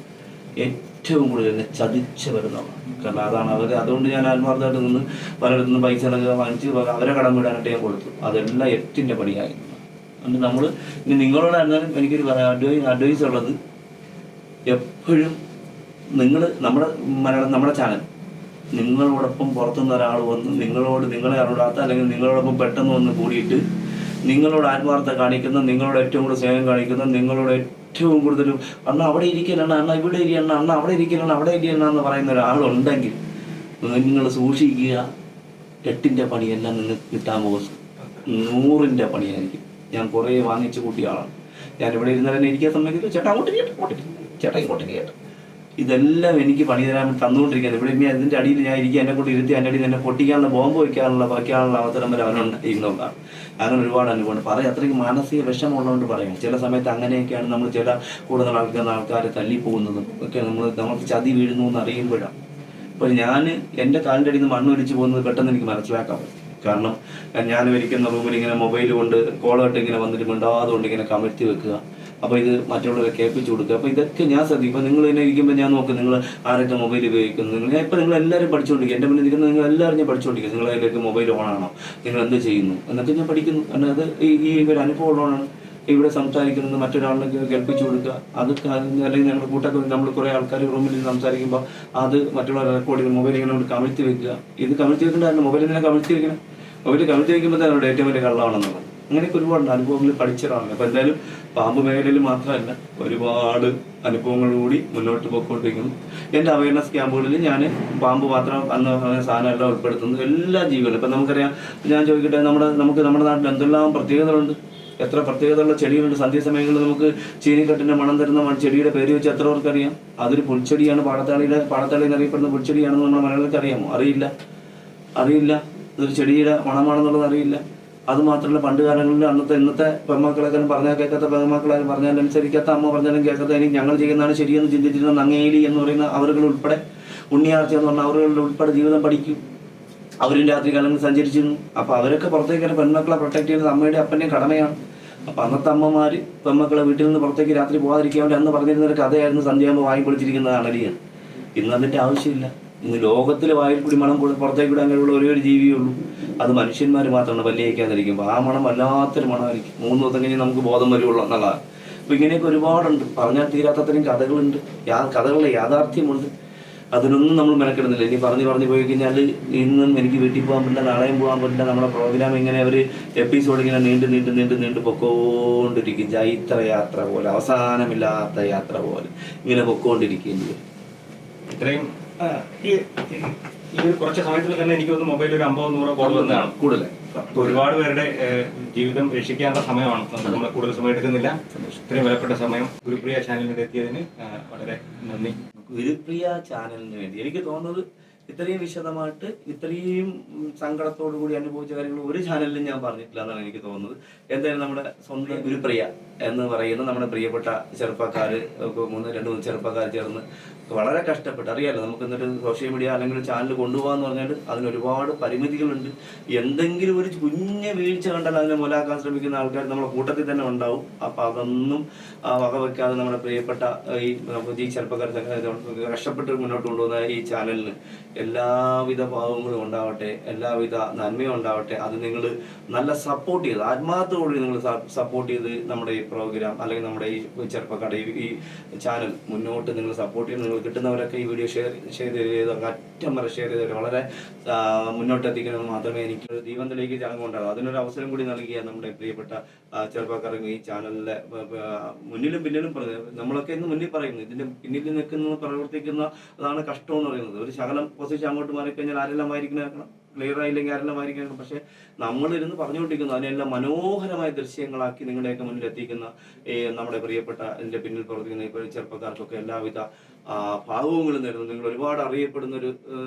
ഏറ്റവും കൂടുതൽ എന്നെ ചതിച്ച് വരുന്നതാണ്. കാരണം അതാണ് അവർ. അതുകൊണ്ട് ഞാൻ ആത്മാർത്ഥമായിട്ട് നിന്ന് പലയിടത്തു നിന്ന് പൈസ വാങ്ങിച്ച് അവരെ കടം വിടാനായിട്ട് ഞാൻ കൊടുത്തു. അതെല്ലാം എട്ടിൻ്റെ പണിയായിരുന്നു. അതുകൊണ്ട് നമ്മൾ ഇനി നിങ്ങളോടായിരുന്നാലും എനിക്കൊരു അഡ്വൈസ് ഉള്ളത്, എപ്പോഴും നിങ്ങൾ നമ്മുടെ ചാനൽ നിങ്ങളോടൊപ്പം പുറത്തുനിന്ന് ഒരാൾ വന്ന് നിങ്ങളെ അറിയാത്ത അല്ലെങ്കിൽ നിങ്ങളോടൊപ്പം പെട്ടെന്ന് വന്ന് കൂടിയിട്ട് നിങ്ങളോട് ആത്മാർത്ഥത കാണിക്കുന്ന, നിങ്ങളോട് ഏറ്റവും കൂടുതൽ സ്നേഹം കാണിക്കുന്ന, നിങ്ങളോട് ഏറ്റവും കൂടുതൽ അണ്ണ അവിടെ ഇരിക്കലാണ്, അണ്ണ ഇവിടെ ഇരിക്കണം, അണ്ണ അവിടെ ഇരിക്കണം, അവിടെ ഇരിക്കണം എന്ന് പറയുന്ന ഒരാളുണ്ടെങ്കിൽ നിങ്ങൾ സൂക്ഷിക്കുക. 8ൻ്റെ പണിയെല്ലാം നിങ്ങൾക്ക് കിട്ടാൻ പോകും. 100ൻ്റെ പണിയായിരിക്കും. ഞാൻ കുറേ വാങ്ങിച്ചു കൂട്ടിയ ആളാണ്. ഞാൻ ഇവിടെ ഇരുന്നാൽ തന്നെ ഇരിക്കാൻ സമയത്ത് ചേട്ടാ അങ്ങോട്ട് ചേട്ടാ ഇങ്ങോട്ട് കേട്ടോ, ഇതെല്ലാം എനിക്ക് പണി തരാൻ തന്നുകൊണ്ടിരിക്കുന്നത്. ഇവിടെ ഇനി അതിൻ്റെ അടിയിൽ ഞാൻ ഇരിക്കുക, എന്നെ കൊണ്ട് ഇരുത്തി എൻ്റെ അടിയിൽ എന്നെ പൊട്ടിക്കാനുള്ള ബോംബ് വയ്ക്കാനുള്ള അവസരം വരെ അവനുണ്ടായിരുന്നതാണ്. അങ്ങനെ ഒരുപാട് അനുഭവമുണ്ട്. പറയാം, അത്രയ്ക്ക് മാനസിക വിഷമമുള്ളതുകൊണ്ട് പറയാം. ചില സമയത്ത് അങ്ങനെയൊക്കെയാണ് നമ്മൾ ചില കൂടുതൽ ആൾക്കാരെ തല്ലിപ്പോകുന്നതും ഒക്കെ നമുക്ക് ചതി വീഴുന്നു എന്ന് അറിയുമ്പോഴാണ്. അപ്പോൾ ഞാൻ എൻ്റെ കാലിൻ്റെ അടിയിൽ നിന്ന് മണ്ണൊലിച്ച് പോകുന്നത് പെട്ടെന്ന് എനിക്ക് മനസ്സിലാക്കാൻ പറ്റും. കാരണം ഞാൻ ഇരിക്കുന്ന റൂമിൽ ഇങ്ങനെ മൊബൈൽ കൊണ്ട് കോളായിട്ട് ഇങ്ങനെ വന്നിട്ട് മിണ്ടാതുകൊണ്ട് ഇങ്ങനെ കമഴ്ത്തി വെക്കുക. അപ്പോൾ ഇത് മറ്റുള്ളവരെ കേൾപ്പിച്ചു കൊടുക്കുക. അപ്പോൾ ഇതൊക്കെ ഞാൻ ശ്രദ്ധിക്കും. ഇപ്പോൾ നിങ്ങൾ തന്നെ ഇരിക്കുമ്പോൾ ഞാൻ നോക്കും നിങ്ങൾ ആരൊക്കെ മൊബൈൽ ഉപയോഗിക്കുന്നു. നിങ്ങൾ എല്ലാവരും പഠിച്ചുകൊണ്ടിരിക്കുക. എൻ്റെ മുന്നിൽ ഇരിക്കുന്ന നിങ്ങൾ എല്ലാവരും ഞാൻ പഠിച്ചുകൊണ്ടിരിക്കുക. നിങ്ങളതിലേക്ക് മൊബൈൽ ഓണാണോ, നിങ്ങൾ എന്ത് ചെയ്യുന്നു എന്നൊക്കെ ഞാൻ പഠിക്കുന്നു. കാരണം അത് ഈ ഒരു അനുഭവം ഉള്ളതാണ്. ഇവിടെ സംസാരിക്കുന്നത് മറ്റൊരാളിലേക്ക് കേൾപ്പിച്ചു കൊടുക്കുക. അത് അല്ലെങ്കിൽ ഞങ്ങളുടെ കൂട്ടൊക്കെ നമ്മൾ കുറേ ആൾക്കാർ റൂമിൽ സംസാരിക്കുമ്പോൾ അത് മറ്റുള്ളവരെ റെക്കോർഡ് ചെയ്ത് മൊബൈൽ ഇങ്ങനെ കമിഴ്ത്തി വെക്കുക. ഇത് കമിഴ്ത്തി വെക്കേണ്ടതായിരുന്നു. മൊബൈൽ ഇങ്ങനെ കമിഴ്ത്തി വെക്കണം. മൊബൈൽ കമിഴ്ത്തി വെക്കുമ്പോൾ തന്നെ അവരുടെ ഏറ്റവും വലിയ കള്ളമാണെന്നുള്ളത്. അങ്ങനെയൊക്കെ ഒരുപാട് അനുഭവങ്ങൾ പഠിച്ചതാണ്. അപ്പോൾ എന്തായാലും പാമ്പ് മേഖലയിൽ മാത്രമല്ല, ഒരുപാട് അനുഭവങ്ങൾ കൂടി മുന്നോട്ട് പോയിക്കൊണ്ടിരിക്കുന്നു. എൻ്റെ അവയർനെസ് ക്യാമ്പുകളിൽ ഞാൻ പാമ്പ് മാത്രം അന്ന് സാധനം എല്ലാം ഉൾപ്പെടുത്തുന്നു. എല്ലാ ജീവികളും. ഇപ്പം നമുക്കറിയാം, ഞാൻ ചോദിക്കട്ടെ, നമ്മുടെ നാട്ടിൽ എന്തെല്ലാം പ്രത്യേകതകളുണ്ട്, എത്ര പ്രത്യേകതയുള്ള ചെടികളുണ്ട്. സന്ധ്യാസമയങ്ങളിൽ നമുക്ക് ചീനിക്കട്ടിൻ്റെ മണം തരുന്ന ചെടിയുടെ പേര് വെച്ച് എത്ര പേർക്കറിയാം? അതൊരു പുൽച്ചെടിയാണ്. പാടത്താളി എന്നറിയപ്പെടുന്ന പുൽച്ചെടിയാണെന്ന് നമ്മുടെ മലയാളികൾക്ക് അറിയാമോ? അറിയില്ല. ഇതൊരു ചെടിയുടെ മണമാണെന്നുള്ളത് അറിയില്ല. അതുമാത്രമല്ല, പണ്ട് കാലങ്ങളിൽ ഇന്നത്തെ പെൺമക്കളൊക്കെ പറഞ്ഞാൽ കേൾക്കാത്ത പെൺമക്കളാരും പറഞ്ഞാലും അനുസരിക്കാത്ത, അമ്മ പറഞ്ഞാലും കേൾക്കാത്ത, എനിക്ക് ഞങ്ങൾ ചെയ്യുന്നതാണ് ശരിയെന്ന് ചിന്തിച്ചിരുന്ന നങ്ങേലി എന്ന് പറയുന്ന അവരുകൾ ഉൾപ്പെടെ, ഉണ്ണിയാർച്ച എന്ന് പറഞ്ഞാൽ അവരുകളുടെ ഉൾപ്പെടെ ജീവിതം പഠിക്കും. അവരും രാത്രി കാലങ്ങളിൽ സഞ്ചരിച്ചിരുന്നു. അപ്പോൾ അവരൊക്കെ പുറത്തേക്ക് പെൺമക്കളെ പ്രൊട്ടക്ട് ചെയ്യുന്നത് അമ്മയുടെ അപ്പൻ്റെയും കടമയാണ്. അപ്പോൾ അന്നത്തെ അമ്മമാർ പെൺമക്കളെ വീട്ടിൽ നിന്ന് പുറത്തേക്ക് രാത്രി പോകാതിരിക്കാൻ വേണ്ടി അന്ന് പറഞ്ഞിരുന്നൊരു കഥയായിരുന്നു സന്ധ്യയാകുമ്പോൾ വാങ്ങി പൊളിച്ചിരിക്കുന്നത് അണലിയാണ്. ഇന്ന് അതിൻ്റെ ആവശ്യമില്ല. ഇന്ന് ലോകത്തിൽ വായിൽ കൂടി മണം പുറത്തേക്ക് വിടാൻ കഴിവുള്ള ഒരു ജീവിയേ ഉള്ളൂ. അത് മനുഷ്യന്മാർ മാത്രമാണ് പല്ലിയേക്കാതിരിക്കുമ്പോൾ. ആ മണം വല്ലാത്തൊരു മണമായിരിക്കും. 3 ദിവസം കഴിഞ്ഞ് നമുക്ക് ബോധം വരുള്ളൂ എന്നുള്ളതാണ്. അപ്പോൾ ഇങ്ങനെയൊക്കെ ഒരുപാടുണ്ട്. പറഞ്ഞാൽ തീരാത്തത്രയും കഥകളുണ്ട്. കഥകളുടെ യാഥാർത്ഥ്യമുണ്ട്. അതിനൊന്നും നമ്മൾ മെനക്കെടുന്നില്ല. ഇനി പറഞ്ഞു പോയി കഴിഞ്ഞാൽ ഇന്നും എനിക്ക് വീട്ടിൽ പോകാൻ പറ്റില്ല, നാളെയും പോകാൻ പറ്റില്ല. നമ്മുടെ പ്രോഗ്രാം ഇങ്ങനെ ഒരു എപ്പിസോഡ് ഇങ്ങനെ നീണ്ടു പൊക്കോണ്ടിരിക്കും. ജൈത്രയാത്ര പോലെ, അവസാനമില്ലാത്ത യാത്ര പോലെ ഇങ്ങനെ പൊക്കോണ്ടിരിക്കുകയും ചെയ്യും. ഇത്രയും ഈ ഒരു കുറച്ച് സമയത്തിൽ തന്നെ എനിക്ക് തോന്നുന്നു മൊബൈൽ ഒരു 50-100 കോൾ വന്നതാണ് കൂടുതൽ. ഒരുപാട് പേരുടെ ജീവിതം രക്ഷിക്കാനുള്ള സമയമാണ്. നമ്മൾ കൂടുതൽ സമയം എടുക്കുന്നില്ല. ഇത്രയും വിലപ്പെട്ട സമയം ഗുരുപ്രിയ ചാനലിൽ എത്തിയതിന് വളരെ നന്ദി. ഗുരുപ്രിയ ചാനലിന് വേണ്ടി എനിക്ക് തോന്നുന്നത് ഇത്രയും വിശദമായിട്ട് ഇത്രയും സങ്കടത്തോടു കൂടി അനുഭവിച്ച കാര്യങ്ങൾ ഒരു ചാനലിലും ഞാൻ പറഞ്ഞിട്ടില്ല എന്നാണ് എനിക്ക് തോന്നുന്നത്. എന്തായാലും നമ്മുടെ സ്വന്തം ഗുരുപ്രിയ എന്ന് പറയുന്ന നമ്മുടെ പ്രിയപ്പെട്ട ചെറുപ്പക്കാർ 2-3 ചെറുപ്പക്കാർ ചേർന്ന് വളരെ കഷ്ടപ്പെട്ട്, അറിയാമല്ലോ, നമുക്ക് എന്നിട്ട് സോഷ്യൽ മീഡിയ അല്ലെങ്കിൽ ചാനൽ കൊണ്ടുപോകാന്ന് പറഞ്ഞാൽ അതിനൊരുപാട് പരിമിതികളുണ്ട്. എന്തെങ്കിലും ഒരു കുഞ്ഞ് വീഴ്ച കണ്ടാൽ അതിനെ മുലാക്കാൻ ശ്രമിക്കുന്ന ആൾക്കാർ നമ്മുടെ കൂട്ടത്തിൽ തന്നെ ഉണ്ടാവും. അപ്പം അതൊന്നും വകവെക്കാതെ നമ്മുടെ പ്രിയപ്പെട്ട ഈ ചെറുപ്പക്കാർ കഷ്ടപ്പെട്ട് മുന്നോട്ട് കൊണ്ടുപോകുന്ന ഈ ചാനലിന് എല്ലാവിധ ഭാവങ്ങളും ഉണ്ടാവട്ടെ, എല്ലാവിധ നന്മയും ഉണ്ടാവട്ടെ. അത് നിങ്ങൾ നല്ല സപ്പോർട്ട് ചെയ്ത്, ആത്മാർത്ഥത്തോടെ നിങ്ങൾ സപ്പോർട്ട് ചെയ്ത് നമ്മുടെ ഈ പ്രോഗ്രാം അല്ലെങ്കിൽ നമ്മുടെ ഈ ചെറുപ്പക്കാരുടെ ഈ ചാനൽ മുന്നോട്ട് നിങ്ങൾ സപ്പോർട്ട് ചെയ്ത്, നിങ്ങൾ കിട്ടുന്നവരൊക്കെ ഈ വീഡിയോ ഷെയർ ചെയ്ത് അറ്റം വരെ ഷെയർ ചെയ്ത് വളരെ മുന്നോട്ടെത്തിക്കണമെന്ന് മാത്രമേ എനിക്ക് ദീപത്തിലേക്ക് ചടങ്ങുണ്ടാകും. അതിനൊരു അവസരം കൂടി നൽകിയ നമ്മുടെ പ്രിയപ്പെട്ട ചെറുപ്പക്കാർക്ക് ഈ ചാനലിലെ മുന്നിലും പിന്നിലും നമ്മളൊക്കെ ഇന്ന് മുന്നിൽ പറയുന്നു, ഇതിന്റെ പിന്നിൽ നിൽക്കുന്ന പ്രവർത്തിക്കുന്ന അതാണ് കഷ്ടം എന്ന് പറയുന്നത്. ഒരു ശകലം പൊസിഷൻ അങ്ങോട്ട് മാറിക്കഴിഞ്ഞാൽ ആരെല്ലാം ആയിരിക്കണം, ക്ലിയർ ആയില്ലെങ്കിൽ ആരെല്ലാം ആയിരിക്കണം. പക്ഷെ നമ്മളിരുന്ന് പറഞ്ഞുകൊണ്ടിരിക്കുന്നു, അതിനെല്ലാം മനോഹരമായ ദൃശ്യങ്ങളാക്കി നിങ്ങളുടെയൊക്കെ മുന്നിൽ എത്തിക്കുന്ന നമ്മുടെ പ്രിയപ്പെട്ട ഇതിന്റെ പിന്നിൽ പ്രവർത്തിക്കുന്ന ഇപ്പോൾ ചെറുപ്പക്കാർക്കൊക്കെ എല്ലാവിധ ഭാവങ്ങളും നേരുന്നു. നിങ്ങൾ ഒരുപാട് അറിയപ്പെടുന്ന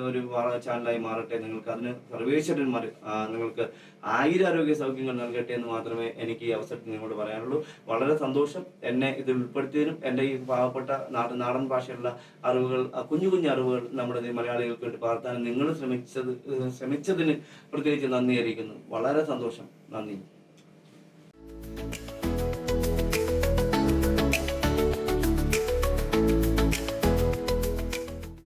ഒരു ചാനലായി മാറട്ടെ. നിങ്ങൾക്ക് അതിന് സർവേശ്വരന്മാർ നിങ്ങൾക്ക് ആരോഗ്യ സൗഖ്യങ്ങൾ നൽകട്ടെ എന്ന് മാത്രമേ എനിക്ക് ഈ അവസരത്തിൽ നിങ്ങളോട് പറയാനുള്ളൂ. വളരെ സന്തോഷം എന്നെ ഇതിൽ ഉൾപ്പെടുത്തിയതിനും എൻ്റെ ഈ പാവപ്പെട്ട നാടൻ ഭാഷയിലുള്ള അറിവുകൾ, കുഞ്ഞു കുഞ്ഞു അറിവുകൾ നമ്മുടെ മലയാളികൾക്ക് വേണ്ടി പകർത്താനും നിങ്ങൾ ശ്രമിച്ചതിന് പ്രത്യേകിച്ച് നന്ദി അറിയിക്കുന്നു. വളരെ സന്തോഷം. നന്ദി.